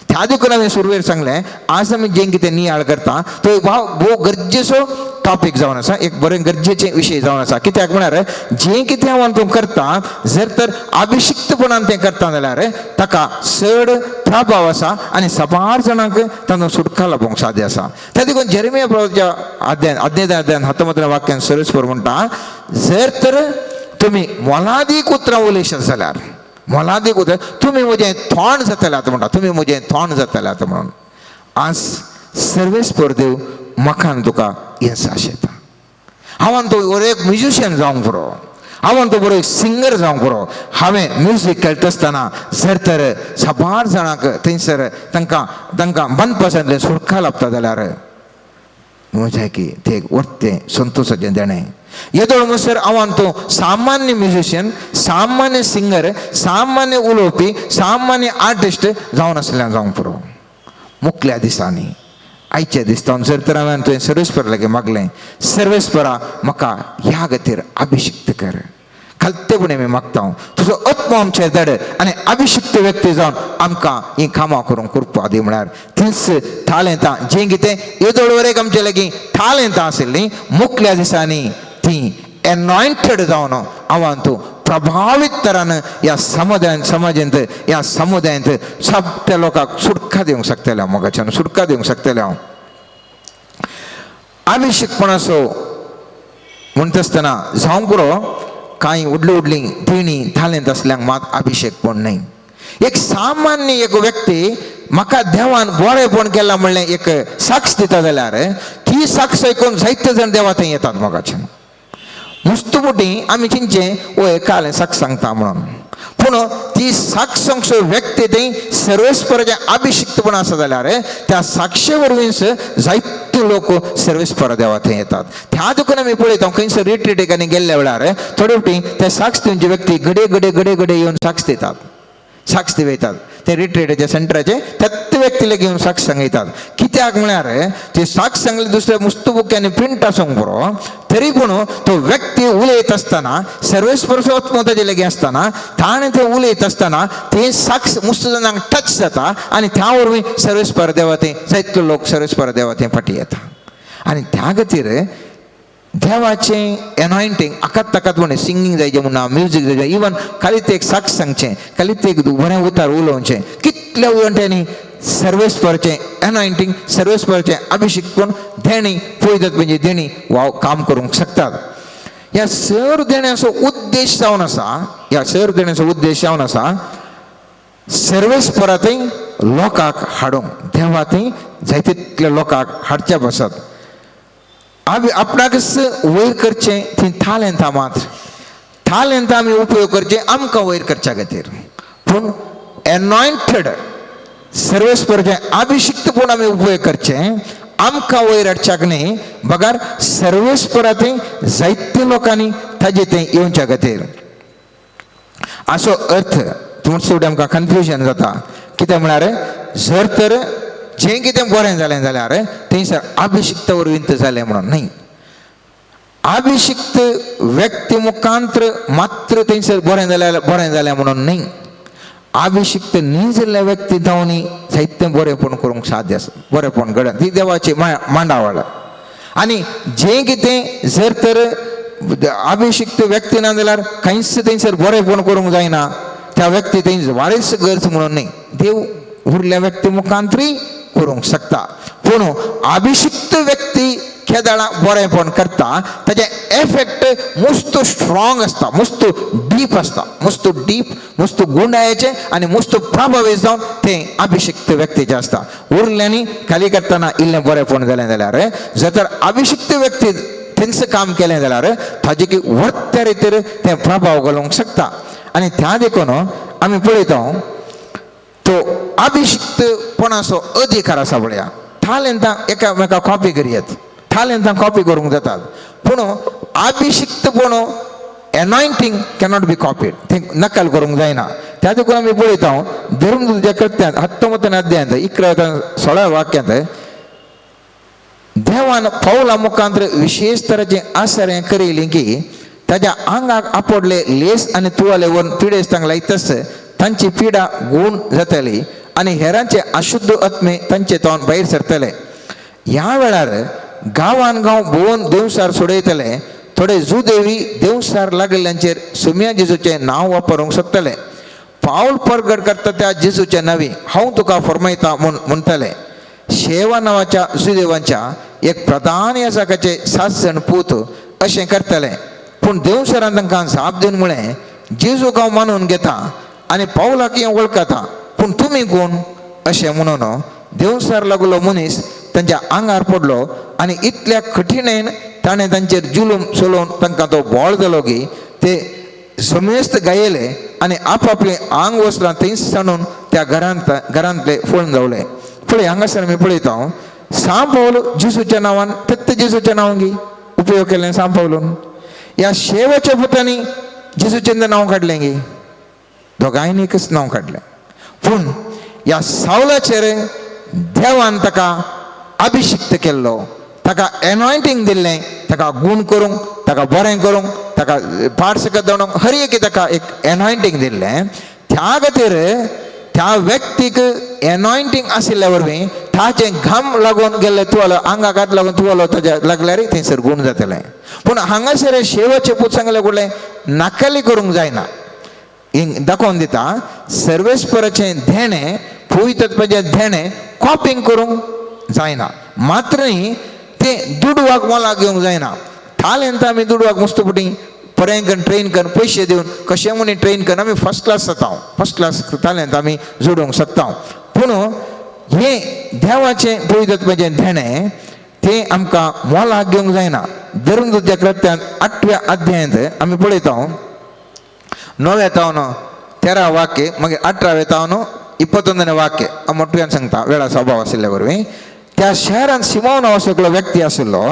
त्या देखून हांवें सुरवेर सांगलें आज आमी जें कितें नियाळ करता तो एक भोव गरजेचो टॉपीक जावन आसा, एक बरें गरजेचे विशय जावन आसा. कित्याक म्हळ्यार जें कितें हांव तूं करता जर तर अभिशिक्तपणान तें करता जाल्यार ताका चड प्रभाव आसा आनी सबार जाणांक तातूंत सुटका लाभोवंक साध्य आसा. त्या देखून यिर्मयाह प्रवाच्या अध्यायात 19व्या वाक्यान सर्वेस्पर म्हणटा जर तर तुमी मोलादीक उतरां उलयशात जाल्यार मोलादीक उतर तुमी म्हजें थोंड जातलें आतां म्हणटा, तुमी म्हजें थोंड जातलें आतां म्हणून. आज सर्वेस्पर देव म्हाका तुका हें साशेता. हांव तो एक म्युजिशियन जावंक पुरो, हांव तो बरो एक सिंगर जावंक पुरो. हांवें म्युजीक खेळटा आसतना जर तर सबार जाणांक थंयसर तांकां बंदपासांतलें सुटका लाभता जाल्यार म्हज्या की तें वर्तें संतोशाचें देणें. येदोळ म्हणसर हांव तो सामान्य म्युजिशियन, सामान्य सिंगर, सामान्य उलोवपी, सामान्य आर्टिस्ट जावन आसलें जावंक पुरो. मुखल्या दिसांनी आयच्या दिसतावन जर तर हांवें तुवें सर्वेस्पर लागीं मागलें सर्वेस्परा म्हाका ह्या गतीर अभिशिक्त कर. खालतेपणी आमी मागता तुजो आत्मो आमचेर धाड आनी अभिशिक्त व्यक्ती जावन आमकां हीं कामां करूंक करपा दी. म्हळ्यार तींच थालेंतां जें कितें येदोळ वरेक आमचे लागीं थालेंतां आशिल्लीं मुखल्या दिसांनी तीं एनॉइंटेड जावन हांव तूं प्रभावीत तरान ह्या समाजांत ह्या समुदायांत सगळ्या लोकांक सुटका दिवंक शकतले हांव मोगाच्यान सुटका दिवंक शकतले हांव. अभिषेकपणाचो म्हणटा आसतना जावं पुरो कांय व्हडलीं देणी थालेंत असल्यांक मात अभिषेकपण न्हय. एक सामान्य एक व्यक्ती म्हाका देवान बरेंपण केलां म्हणलें एक साक्ष दिता जाल्यार ती साक्ष आयकून जायते जाण देवा थंय येतात मोगाच्यान. मुस्तमुटी आमी चिंतचें ओ हेका हांवें साक्ष सांगता म्हणून, पूण ती साक्ष सांगचो व्यक्ती थंय सर्वेस्पर जे अभिषिक्तपण आसा जाल्यार त्या साक्षे वरवींच जायते लोक सर्वेस्पर देवा थंय येतात. त्या दुकान आमी पळयता खंयसर रिट्रीटेकांनी गेल्ल्या वेळार थोडे फावटी ते साक्ष दिवचे व्यक्ती घडे घडे घडे घडे येवन साक्ष दितात, साक्ष दिवयतात. ते रिट्रीटेच्या सेंटराचे त्याच व्यक्तीला घेवन साक्ष सांगयतात. कित्याक म्हळ्यार ते साक्ष सांगले दुसऱ्या मुस्तबुक्यांनी प्रिंट आसूंक बरो तरी पूण तो व्यक्ती उलयत आसतना सर्वेस्परचो आत्मो ताजे लागीं आसतना ताणें ते उलयत आसतना ते साक्ष मुस्त जाणांक टच जाता आनी त्या वरवीं सर्वेस्पर देवा थंय जायते लोक सर्वेस्पर देवा थंय फाटी येता. आनी त्या खातीर देवाचें एनॉयंटींग आकात ताकात म्हणे सिंगींग जायचें म्हणना, म्युजीक जायचें, इवन खाली ते एक साक्ष सांगचें, खाली ते एक बरें उतार उलोवचें, कितल्या उलट्यांनी सर्वेस्परचें एनॉयंटींग सर्वेस्परचें अभिषेकपण देणी पळयतात म्हणजे देणी वा काम करूंक शकतात. ह्या सर देण्याचो उद्देश जावन आसा, ह्या सर देण्याचो उद्देश जावन आसा सर्वेस्परा थंय लोकांक हाडूंक, देवा थंय जायते तितल्या लोकांक हाडच्या बसत. आपणाकच वयर करचें थंय थालेंता मात थालेंता आमी उपयोग करचे आमकां वयर करच्या खातीर, पूण एनॉयंटेड सर्वेस्परचें अभिषिक्तपण आमी उपयोग करचे आमकां वयर हाडच्याक न्ही, बगार सर्वेस्परा थंय जायते लोकांनी ताजे थंय येवच्या खातीर. असो अर्थ तुमचे शेवटी आमकां कन्फ्युजन जाता. कित्याक म्हळ्यार जर तर जें कितें बरें जालें जाल्यार थंयसर अभिषिक्त वरवीं जालें म्हणून न्हय. अभिषिक्त व्यक्ती मुखांतर मात्र थंयसर बरें जालें म्हणून न्हय. अभिषिक्त न्ही जाल्ल्या व्यक्ती जावनी जायतें बरेंपण करूंक साध्य आसा, बरेंपण घडत ती देवाची मांडावळ. आनी जें कितें जर तर अभिषिक्त व्यक्ती ना जाल्यार खंयच थंयसर बरेंपण करूंक जायना, त्या व्यक्ती थंय वारीस गरज म्हणून न्हय, देव उरल्या व्यक्ती मुखांतरी करूंक शकता. पूण अभिषिक्त व्यक्ती केदाळा बरेंपण करता ताजे एफेक्ट मस्त स्ट्रॉंग आसता, मस्त डीप आसता, मस्त डीप मस्त गुंडाळ्याचे आनी मस्त प्रभावी जावन तें अभिषिक्त व्यक्तीचें आसता. उरल्यांनी खाली करतना इल्लें बरेंपण जालें जाल्यार जर तर अभिषिक्त व्यक्ती तेंच काम केलें जाल्यार ताजे की वर्त्या रितीर तें प्रभाव घालूंक शकता. आनी त्या देखून आमी पळयता तो अभिषिक्तपणाचो अधिकार आसा पळया. थालेंतां एकामेकाक कॉपी करियत, थालेंतां कॉपी करूंक जातात, पूण अभिषिक्तपण एनॉयंटींग कॅनॉट बी कॉपीड, तें नकल करूंक जायना. त्या देखून आमी पळयता धर्मदूताच्या कृत्यांत 19 अध्यायांत 11-16 वाक्यांत देवान पौला मुखांतर विशेष तरेचें आसरें करिलें की ताच्या आंगाक आपडले लेस आनी तुवाले व्हरून पिडेस्तांक लायतस तांची पिडा गूण जातली आनी हेरांचे अशुद्ध आत्मे तांचे तोंड भायर सरतले. ह्या वेळार गांवान गांव भोंवून देवसार सोडयतले. थोडे जुदेवी देवसार लागलेल्यांचेर सुम्या जेजूचें नांव वापरूंक शकतले. पावल परगट करता त्या जेजूच्या नांवी हांव तुका फरमायता म्हूण म्हणटले. शेवा नांवाच्या जुदेवांच्या एक प्रधान याजकाचे 7 जाण पूत अशें करतले. पूण देवसरान तांकां जाप दिवन म्हळें जेजू गांव मानून घेता आनी पावलाक हें वळखता, पूण तुमी कोण अशें म्हणून देवसार लागलो मनीस तांच्या आंगार पडलो आनी इतल्या कठिणेन ताणें तांचेर जुलूम चलोवन तांकां तो बोळ जालो की ते समेस्त गायले आनी आपआपले आंग वस्त्रां थंयच सांडून त्या घरांतले फळून जावले. पळय हांगासर आमी पळयता सांब पावल जेजूच्या नांवान फक्त जेजूच्या नांवान गी उपयोग केलें सांब पावलून. ह्या शेवाच्या पुतांनी जेजूचें नांव काडलें गी, दोगांयनी एकच नांव काडलें. पूण ह्या सावलाचेर देवान ताका अभिषिक्त केल्लो, ताका एनॉयंटींग दिल्लें, ताका गूण करूंक, ताका बरें करूंक, ताका पाठ सकत दवरूंक हर एक ताका एक एनॉयंटींग दिल्लें. त्या खातीर त्या व्यक्तीक एनॉयंटींग आशिल्ल्या वरवीं थाचे घाम लागून गेले तुला अंगाकात लागून तुला ताच्या लागल्यार थंयसर गुण जातले. पूण हांगासर शेवटचे पूत सांगले कुठले नाकाली करूंक जायना. हिंग दाखोवन दिता सर्वेस्पराचें धेणे पवित्रत्वाचें धेणे कॉपिंग करूंक जायना. मात्र ते दुडवाक मोलाक घेवंक जायना. थालेंत आमी दुडवाक मस्तपटी पर्याय करून ट्रेन करून पयशे दिवन कशें म्हूण ट्रेन करून आमी फर्स्ट क्लास जाता. फर्स्ट क्लास थालेंत आमी जोडूंक शकता. पूण हे देवाचें पवित्रत्वाचें धेणे ते आमकां मोलाक घेवंक जायना. धर्मदूताच्या कृत्यांत 8व्या अध्यायांत आमी पळयता 9व्या तावन 13 वाक्य मागीर 18व्या तावन 21 वाक्य मोठ्यान सांगता वेळाचो अभाव आशिल्ल्या वरवीं. त्या शहरांत सिमोन असो एकलो व्यक्ती आशिल्लो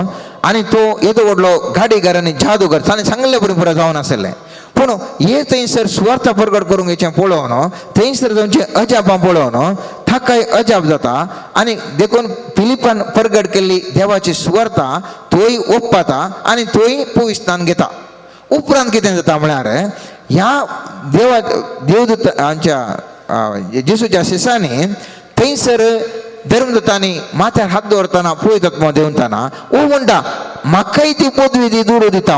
आनी तो येदो व्हडलो गाडीगार आनी जादूगर ताणें सांगले बरें पुरो जावन आसलें. पूण हे थंयसर सुवार्थ प्रगट करूंक हेचें पळोवन थंयसर तांचे अजापां पळोवन थाकाय अजाप जाता. आनी देखून फिलिपान प्रगट केल्ली देवाची सुवार्ता तोय ओपता आनी तोय पविस्तान घेता. उपरांत कितें जाता म्हळ्यार ह्या देवदूत हांच्या जेसूच्या शिसांनी थंयसर धर्मदूतांनी माथ्यार हात दवरतना पळयतात देंवतना ओ म्हणटा म्हाकाय ती पदवी दी दुडू दिता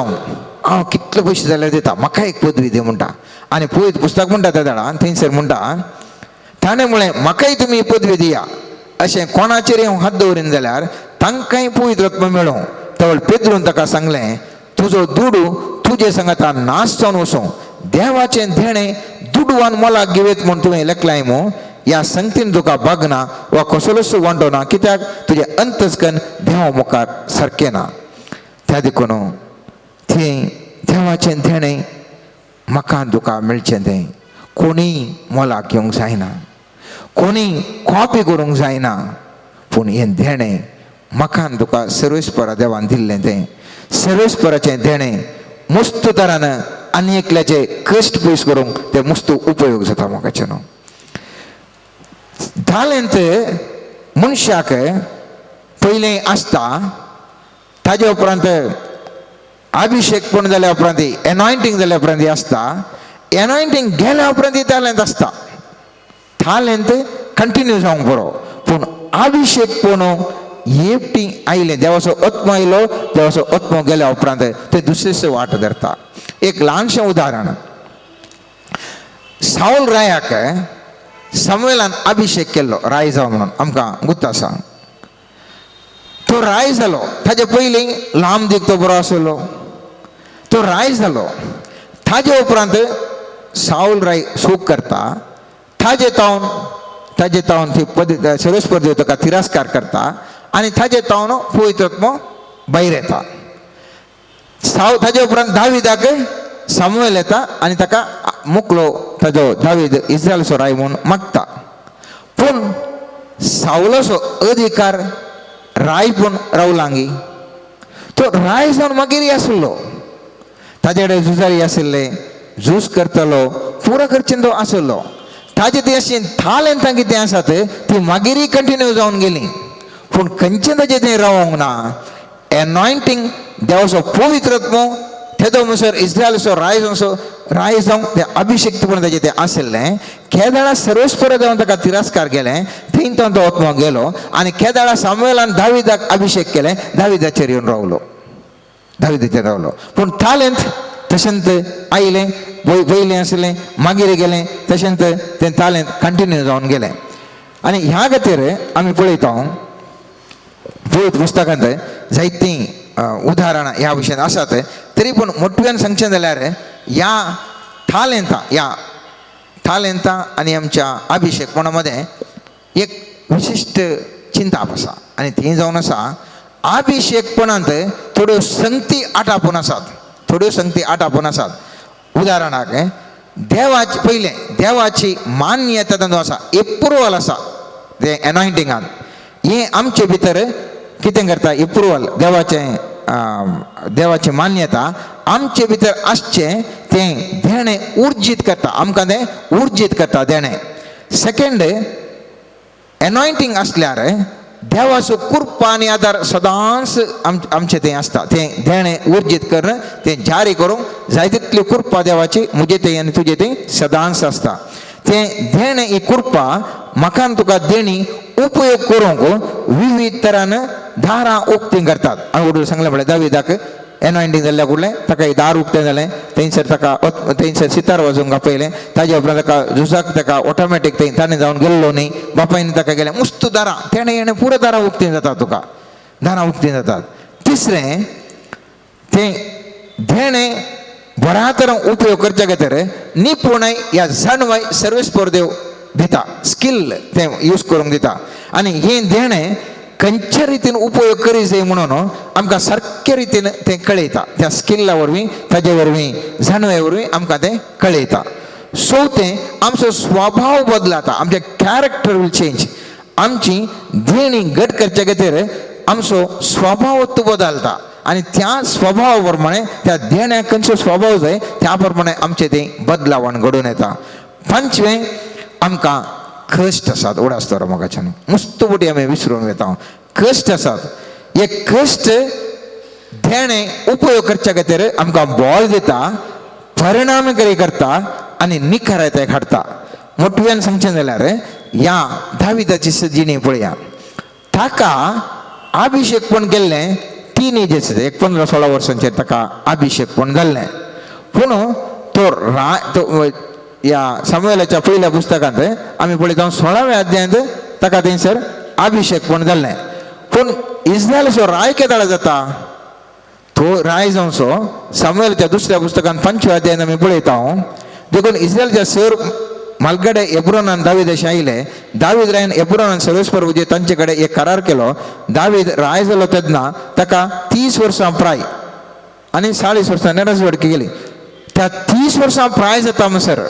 हांव कितले पयशे जाल्यार दिता म्हाका एक पदवी दी म्हणटा. आनी पळयत पुस्तक म्हणटा त्या दाडान थंयसर म्हणटा ताणें म्हळें म्हाकाय तुमी पदवी दिया अशें कोणाचेर हांव हात दवरीन जाल्यार तांकांय पवित्रत्व मेळूं. तवळ पेद्रून ताका सांगलें तुजो दुडू तुजे सांगाता नाश जावन वचूं. देवाचें धेणे दुडवान मोलाक घेवेत म्हूण तुवें लेखलाय मू. ह्या संगतीन तुका बागना वा कसलोच वांटो ना कित्याक तुजें अंतस्कन देवा मुखार सारकें ना. त्या देखून थंय देवाचें धेणें म्हाका तुका मेळचें तें कोणी मोलाक घेवंक जायना. कोणी कॉपी करूंक जायना. पूण हें धेणें म्हाका तुका सर्वेस्परा देवान दिल्लें तें सर्वेस्पराचें धेणें मस्त तरान आनी एकल्याचे कश्ट पयस करूंक तें मस्त उपयोग जाता म्हाकाचे न्हू. तालेंत मनशाक पयलें आसता ताजे उपरांत अभिषेक पूर्ण जाल्या उपरांत एनॉयंटींग जाल्या उपरांत आसता. एनॉयंटींग गेल्या उपरांत तालेंत आसता. तालेंत कंटिन्यू जावंक बरो. पूण अभिषेक पूण एकटी आयलें देवाचो आत्मो आयलो देवाचो आत्मो गेल्या उपरांत ते दुसरेच वाट धरता. एक ल्हानशें उदाहरण साऊल रायाक सामुएलान अभिषेक केल्लो राय जावं म्हणून आमकां गुर्त आसा. तो राय जालो ताचे पयलीं लांब दीक तो बरो आसलो. तो राय जालो ताजे उपरांत साऊल राय सूख करता. ताजे तावन ती सर्वेस्पर ताका तिरस्कार करता आनी ताजे तावन पवित्रत्व भायर येता. ताजे उपरांत दाविदाक सामुएल येता आनी ताका मुकलो ताजो दावीद इस्रायलाचो राय म्हूण मागता. पूण साऊलाचो अधिकार राय पूण रावलांगी. तो राय जावन मागीर आसलो ताजे कडेन झुजारी आशिल्ले झूज करतलो पुरो करचें तो आसलो. ताजे ती अशी थालेंतां कितें आसात ती मागीर कंटिन्यू जावन गेली. पूण खंयचें ताजें तें रावोंक ना. एनॉयंटींग देवाचो पवित्रत्व तेदो म्हणसर इस्रायलाचो राय जावंक तें अभिषेक पूण ताजें तें आशिल्लें. केदाळा सर्वेस्पर देवान ताका तिरस्कार केलें थंय तो आत्मो गेलो आनी केदाळा सामुएलान दाविदाक अभिषेक केलें दाविदाचेर येवन रावलो. पूण तालेंत तशेंच आयलें पयलें आसलें मागीर गेलें तशेंच तें तालेंत कंटिन्यू जावन गेलें. आनी ह्या खातीर आमी पळयता पळयत पुस्तकांत जायतीं उदाहरणां ह्या विशयान आसात. तरी पूण मोठ्यान सांगचें जाल्यार ह्या थालेंतां आनी आमच्या अभिषेकपणा मदें एक विशिश्ट चिंता आसा आनी ती जावन आसा अभिषेकपणांत थोड्यो संगती आटापून आसात. उदाहरणाक देवाचे पयलें देवाची मान्यता तातूंत आसा एप्रुवल आसा ते एनॉयंटिंगान. हें आमचे भितर कितें करता एप्रुवल देवाची मान्यता आमचे भितर आसचें तें देणें उर्जीत करता. आमकां तें उर्जीत करता देणें. सेकंड एनॉयंटींग आसल्यार देवाचो कृपा आनी आदार सदांच आमचें तें आसता. तें देणें उर्जीत करून तें जारी करूंक जाय तितली कृपा देवाची म्हजे तें आनी तुजें तें सदांच आसता. ते धेण ही कुरपा मकान तुका देणी उपयोग करूंक विविध तरान धारा उक्ती करतात. आणि वडील सांगले म्हळ्यार दाविदाक एनॉयंटींग जाल्ल्या कडलें ताका दार उक्तें जालें, थंयसर ताका थंयसर सितार वाजोवंक आपयलें, ताजे उपरांत ताका झुजाक ताका ऑटोमॅटीक थंय ताणें जावन गेल्लो न्ही, बापायन ताका गेलें मस्त दारां तेणें येणें पुरो दारां उक्तीं जाता, तुका दारां उक्तीं जातात. तिसरें तें धेणें बऱ्या तरेन उपयोग करचे खातीर निपुणय ह्या जाणवाय सर्वेस्पर देव दिता, स्किल तें यूज करूंक दिता. आनी हें धेणें खंयच्या रितीन उपयोग करी जाय म्हणून आमकां सारके रितीन तें कळयता. त्या स्किल्ला वरवीं ताजे वरवीं जाणवे वरवीं आमकां तें कळयता. चवथें आमचो स्वभाव बदलाता, आमचें कॅरेक्टर वील चेंज. आमची देणी घट करचे खातीर आमचो स्वभाव बदलता आणि त्या स्वभावा प्रमाणे त्या देण्याक खंयचो स्वभाव जाय त्या प्रमाणे आमचें तें बदलावण घडून येता. पंचवें आमकां कश्ट आसात, ओडासतोर मोगाच्यान मस्त बोटी आमी विसरून वता. कश्ट आसात, हे कश्ट धेणें उपयोग करचे खातीर आमकां बळ दिता, परिणामकारी करता आनी निखरायताय हाडटा. मोटव्यान सांगचें जाल्यार ह्या दाविदाची जिणी पळया. ताका अभिषेक पण केल्लें टीनेजर्स, 15-16 वर्सांचेर ताका अभिषेक पण जाल्लें. पूण तो ह्या सामुएलाच्या पयल्या पुस्तकांत आमी पळयता 16व्या अध्यायांत ताका थंयसर अभिषेक पण जाल्लें. पूण इस्रायलाचो राय केदाळ जाता, तो राय जावचो सामुएलाच्या दुसऱ्या पुस्तकांत 5व्या अध्यायांत आमी पळयता. देखून इस्रायलच्या सर मालगडे एब्रोनान दावीद अशें आयले. दावीद रायन एब्रोनान सर्वेस्पर म्हणजे तांचे कडेन एक करार केलो. दावीद राय जालो तेन्ना ताका 30 वर्सां प्राय आनी 40 वर्सां नरसवडकी गेली. त्या 30 वर्सां प्राय जाता म्हणसर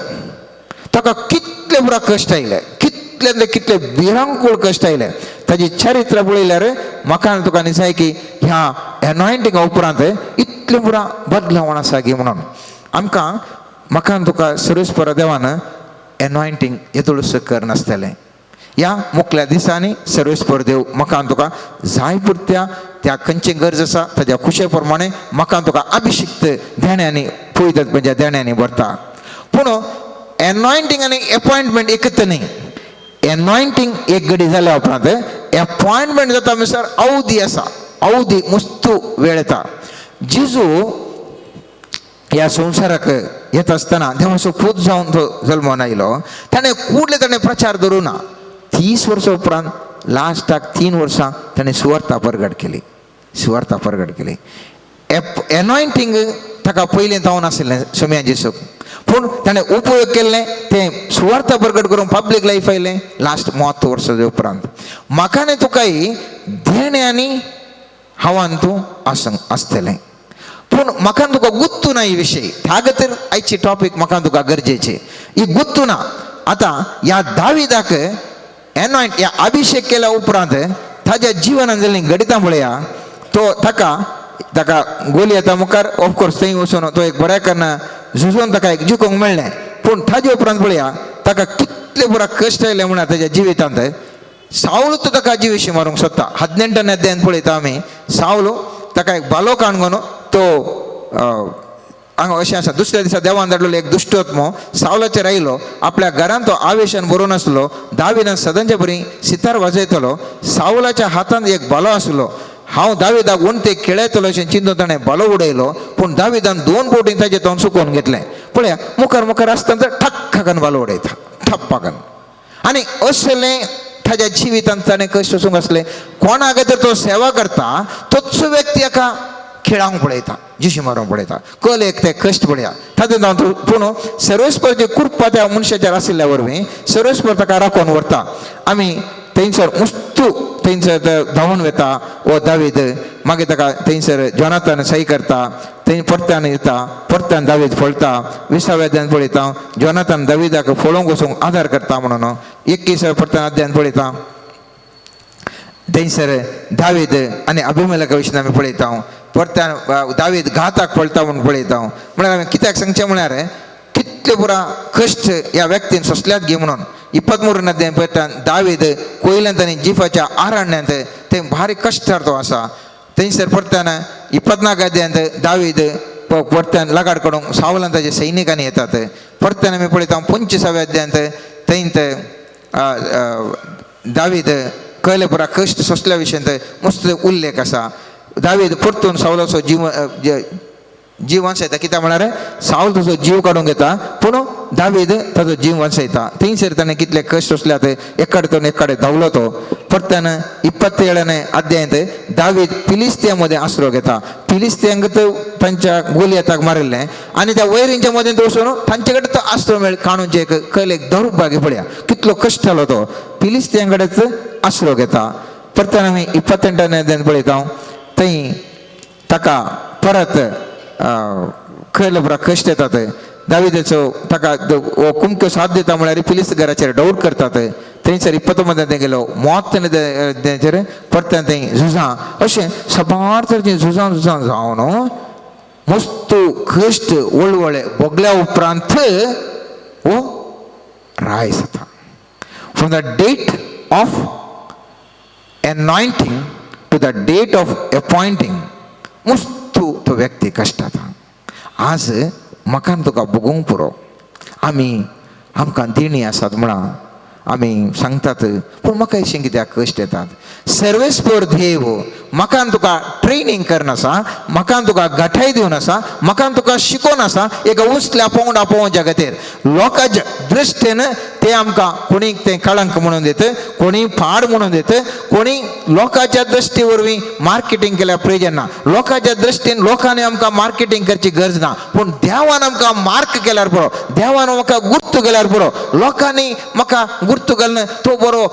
ताका कितले पुरा कश्ट आयले, कितले भिरांकूळ कश्ट आयले. ताजी चरित्र पळयल्यार म्हाका तुका दिसता की ह्या एनॉयंटिंगा उपरांत इतले पुरा बदलावण आसा की म्हणून आमकां म्हाका तुका सर्वेस्पर देवान एनॉयंटिंग येतुळूस कर नासतलें. ह्या मुखल्या दिसांनी सर्वेस्पर देव म्हाका तुका जाय पुरत्या त्या खंयची गरज आसा ताच्या खुशे प्रमाणे म्हाका तुका अभिषिक्त देण्यांनी पळयतात, म्हणजे देण्यांनी भरता. पूण एनॉयंटिंग आनी अपॉयंटमेंट एकच न्ही. एनॉयंटिंग एक घडी जाल्या उपरांत अपॉयंटमेंट जाता म्हणसर अवधी आसा, अवधी मस्त वेळ येता. जेजू ह्या संवसाराक येत आसतना देवाचो पूत जावन तो जल्मावन आयलो. ताणें प्रचार धरूं ना. 30 वर्सां उपरांत लास्टाक 3 वर्सां ताणें सुवार्ता प्रगट केली. एनॉयंटिंग ताका पयलीं जावन नाशिल्लें सोम्या जेसूक, पूण ताणें उपयोग केल्लें तें सुवार्ता प्रगट करून पब्लीक लायफ आयलें लास्ट 30 वर्सां उपरांत. म्हाका आनी तुकाय देण्यांनी हांवान तूं आसतलें. पूण म्हाका तुका गुत्तू ना ही विशय, त्या खातीर आयची टॉपीक म्हाका तुका गरजेचे. ही गुत्तू ना. आतां ह्या दाविदाक एनॉयंट ह्या अभिषेक केल्या उपरांत ताज्या जिवनान जाल्ली घडितां पळया. तो ताका गोलियता मुखार ऑफकोर्स थंय वचून तो एक बऱ्या कारणां झुजून ताका एक जिखूंक मेळ्ळें. पूण ताजे उपरांत पळया ताका कितले पुरा कश्ट आयले म्हणून ताज्या जिवितांत. सावळूच ताका जिवीशी मारूंक सोदता. 18व्या अध्यायांत पळयता आमी सावळू ताका एक बालो काणगोन तो हांगा अशें आसा. दुसऱ्या दिसा देवान धाडलेलो एक दुश्टोत्मो सावलाचेर आयलो. आपल्या घरांत तो आवेशान बरोवन आसलो. दाविदान सदांचे बरी सितार वाजयतलो. सावलाच्या हातांत एक बालो आसलो. हांव दाविदाक उणते खेळयतलो अशें चिंतून ताणें बालो उडयलो. पूण दाविदान 2 बोटी ताजे तोंड सुकोवन घेतलें. पळया मुखार आसतना ठक्काकन बालो उडयता, ठप्पाकन. आनी असलें ताज्या जिवितांत ताणें कश्ट वचूंक आसलें. कोणा खातीर तो सेवा करता तोच व्यक्ती एका खेळांक पळयता, जिशी मारूंक पळयता. कल एक ते कश्ट पळया तातूंत हांव. पूण सर्वेस्परची कृपा त्या मनशाचेर आशिल्ल्या वरवीं सर्वेस्पर ताका राखून व्हरता. आमी थंयसर मस्तू थंयसर धांवून वता वो दावीद. मागीर ताका थंयसर जोनातान सही करता. थंय परत्यान येता, परत्यान दावीद फळटा. 20व्या अध्यायांत पळयता जोनातान दाविदाक फळोवंक वचूंक आदार करता म्हणून. 21व्या परत्यान अध्यायांत पळयता थंयसर दावीद आनी अभिमेलेका विशीं आमी पळयता. परत्यान दावीद घाताक पळटा म्हणून पळयता. म्हळ्यार हांवें कित्याक सांगचें म्हळ्यार कितले पुरा कश्ट ह्या व्यक्तीन सोंसल्यात गे म्हणून. 23व्या अध्यायांत पळयता दावीद कोयल्यांत आनी जिफाच्या आरण्यांत थंय भारी कश्टार तो आसा. थंयसर परत्यान 24व्या अध्यायांत दावीद परत्यान लागाड काडूंक सावलान ताजे सैनिकांनी येतात. परत्यान आमी पळयता 25व्या अध्यायांत थंय दावीद कळले पुरा कश्ट सोंसल्या विशयी मस्त उल्लेख आसा. दावीद परतून सावलाचो जीव वाचयता. कित्याक म्हळ्यार सावल ताचो जीव काडूंक घेता पूण दावीद ताचो जीव वाचयता. थंयसर ताणें कितले कश्ट सोंसल्यात. एक कडेन एक कडेन धांवलो तो. परतन 27 अध्यायांत दावीद फिलिस्तिया मध्ये आसरो घेता. फिलिस्तियांक तांच्या गोलियाताक मारिल्लें आनी त्या वैरींच्या मदें वचून तांचे कडेन तो आसरो काणूचे कळले धरूपाक पळया कितलो कश्ट जालो तो. फिलिस्तियां कडेच आसरो घेता. परतन आमी 28 अध्यायांत पळयता थंय ताका परत खंय बरा कश्ट येतात. दाविदाचो ताका कुमक्यो साथ दिता म्हळ्यार फिलिस्त घराचेर डावट करतात. थंयसर 29 गेलो मोत परतन थंय झुजां अशें सबार तरेचीं झुजां जावन मस्त कश्ट वळवळे भोगल्या उपरांत हो रायज जाता. From the date of anointing to the date of appointing मस्त तो व्यक्ती कश्टात. आज म्हाका तुका बगूंक पुरो आमकां देणी आसात म्हणा आमी सांगतात पूण म्हाका अशें कित्याक कश्ट येतात. सर्वेस पर देव म्हाका तुका ट्रेनिंग करन आसा, म्हाका तुका घटाय दिवन आसा, म्हाका तुका शिकोवन आसा एका उसल्या पोंगडा पोवं जगतेर. लोकांच्या दृश्टेन ते आमकां कोणी तें कळंक म्हणून दित, कोणी फाड म्हणून दित, कोणी लोकांच्या दृश्टी वरवीं मार्केटिंग केल्यार प्रयोजन ना. लोकांच्या दृश्टीन लोकांनी आमकां मार्केटिंग करची गरज ना. पूण देवान आमकां मार्क केल्यार पुरो, देवान म्हाका गुर्तू केल्यार पुरो. लोकांनी म्हाका गुर्तू घालना तो बरो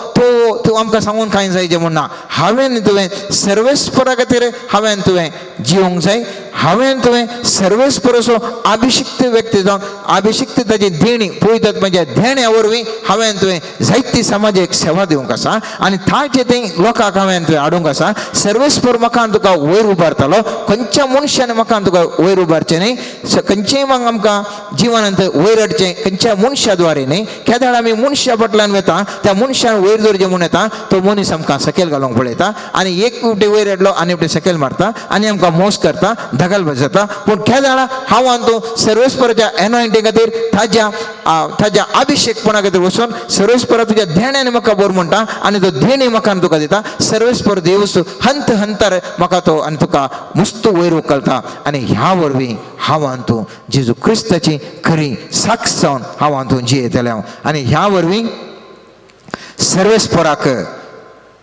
तो आमकां सांगून कांय जायचें म्हण ना. हांवें तुवें सर्वेस्परा खातीर हांवें तुवें जिवंक जाय. हांवें तुवें सर्वेस्पर असो अभिशिक्त व्यक्ती जावन अभिशिक्त ताची देणी पळयतात म्हणजे देण्या वरवीं हांवें तुवें जायती समाजीक सेवा दिवंक आसा आनी ताचे थंय लोकांक हांवें तुवें हाडूंक आसा. सर्वेस्पर म्हाका तुका वयर उबारतलो. खंयच्या मनशान म्हाका तुका वयर उबारचें न्ही, खंयचेय आमकां जिवनांत वयर हाडचें खंयच्या मनशा द्वारे न्ही. केदाळ आमी मनशा फाटल्यान वता त्या मनशान वयर धरचें म्हूण येता तो मनीस आमकां सकयल घालूंक पळयता आनी एक फावटी वयर हाडलो आनी फावटी सकयल मारता आनी आमकां मोस करता धगल बसता. पूण केदाळ हांव तूं सर्वेस्पराच्या एनॉयंटिंग खातीर ताज्या अभिषेकपणा खातीर वचून सर्वेस्परा तुज्या देण्यान म्हाका बर म्हणटा आनी तो देणी म्हाका तुका दिता. सर्वेस्पर देवस हंत हंतर म्हाका तो आनी तुका मस्त वयर उखलता आनी ह्या वरवीं हांव तूं जेजू क्रिस्ताची खरी साक्ष जावन हांव तूं जियेतलें आनी ह्या वरवीं सर्वेस्पराक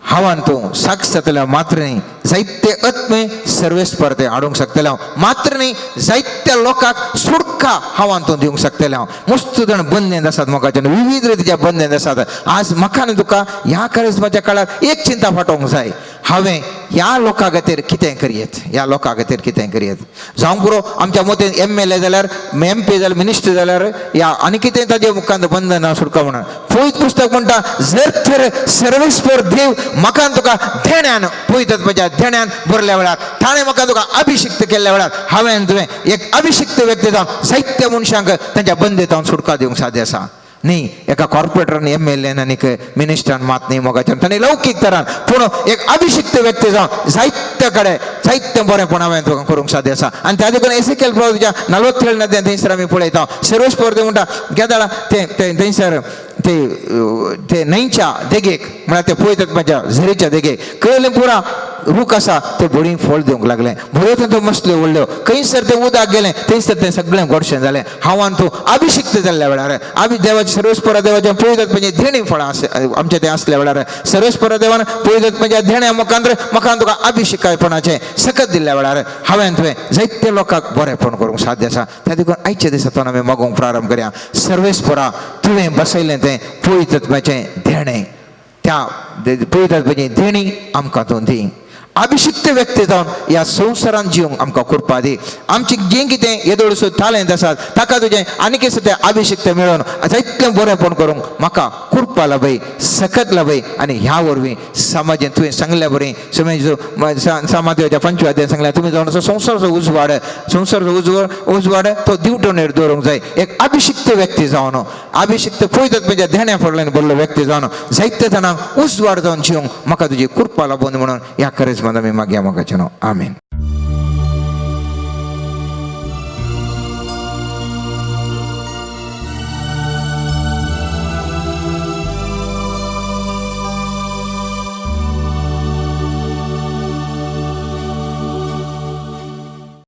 हांव तूं साक्ष जातलें. मात्र न्ही जायते आत्मे सर्वेस्पर ते हाडूंक शकतले. मात्र न्ही जायत्या लोकांक सुडका हांव तूं दिवंक शकतलें. मस्त जाण बंदेंत आसात मोगाच्यान विविध रितीच्या बंदेंत आसात. आज म्हाका आनी तुका ह्या कारिस्माच्या काळार एक चिंता फाटोवंक जाय. हांवें ह्या लोकां खातीर कितें करियेत, ह्या लोकां खातीर कितें करियेत. जावं पुरो आमच्या मतेन MLA जाल्यार MP जाल्यार मिनिस्टर जाल्यार या आनी कितें ताजे मुखांत बंधन सुटका म्हणून पळयत पुस्तक म्हणटा जर तर सर्वेस्पर देव म्हाका तुका देण्यान पळयतात म्हज्या देण्यान भरल्या वेळार ताणें म्हाका तुका अभिशिक्त केल्ल्या वेळार हांवें तुवें एक अभिशिक्त व्यक्ती जावन जायत्या मनशांक तांच्या बंदेतावन सुटका दिवंक साध्य आसा. न्ही एका कॉर्पोरेटरान MLAन आनीक मिनिस्टरान मात न्ही मोगाच्यान ताणें लौकीक तरान पूण एक अभिशिक्त व्यक्ती जावन जायत्या कडेन जायत्य बरेंपण हांवें तुका करूंक साध्य आसा. आनी त्या देखून एसेकेल प्रवचनाच्या 47 अध्यायान थंयसर आमी पळयता सर्वेस्पर देव म्हणटा केदाळ थंयसर ते न्हंयच्या देगेक म्हळ्यार ते पळयतात म्हाज्या झरीच्या देगेक कळयलें पुरा रूख आसा ते बळीं फळ दिवंक लागलें. बऱ्यो थंय मसल्यो व्हडल्यो खंयसर तें उदक गेलें थंयसर तें सगळें गोडशें जालें. हांव तूं अभिशिक्त जाल्ल्या वेळार देवाच्या सर्वेस्परा देवाच्या पळयतात म्हणजे देणी फळां आमच्या तें आसल्या वेळार सर्वेस्परा देवान पळयतात म्हणजे देण्या मुखांतर म्हाका तुका अभिशिकायपणाचें सकत दिल्ल्या वेळार हांवें तुवें जायत्या लोकांक बरेंपण करूंक साध्य आसा. त्या देखून आयच्या दिसांतून आमी मागूंक प्रारंभ करया. सर्वेस्परा तुवें बसयलें तें पळयतात म्हजें देणें त्या पळयतात म्हणजे देणी आमकां तूं दी. अभिशिक्त व्यक्ती जावन ह्या संवसारांत जिवंक आमकां करपा दी. आमची जें कितें येदोळसो तालेंत आसात ताका तुजें आनीक तें अभिशिक्त मेळोवन जायतलें बरेंपण करूंक म्हाका कृपा लाभय सकत लाभय. आनी ह्या वरवीं समाजेन तुवें सांगल्या बरें समाजाच्या 25 अध्यायान सांगल्या तुमी जावन असो संवसाराचो उजवाड तो दिवटोनेर दवरूंक जाय. एक अभिशिक्त व्यक्ती जावन अभिशिक्त पळयतात म्हणजे देण्या फडल्यान बरलो व्यक्ती जावन जायत्या जाणांक उजवाड जावन जिवंक म्हाका तुजी कृपा लाभून म्हणून ह्या करेज आमी मागया मोगाचें नांव. आमीन.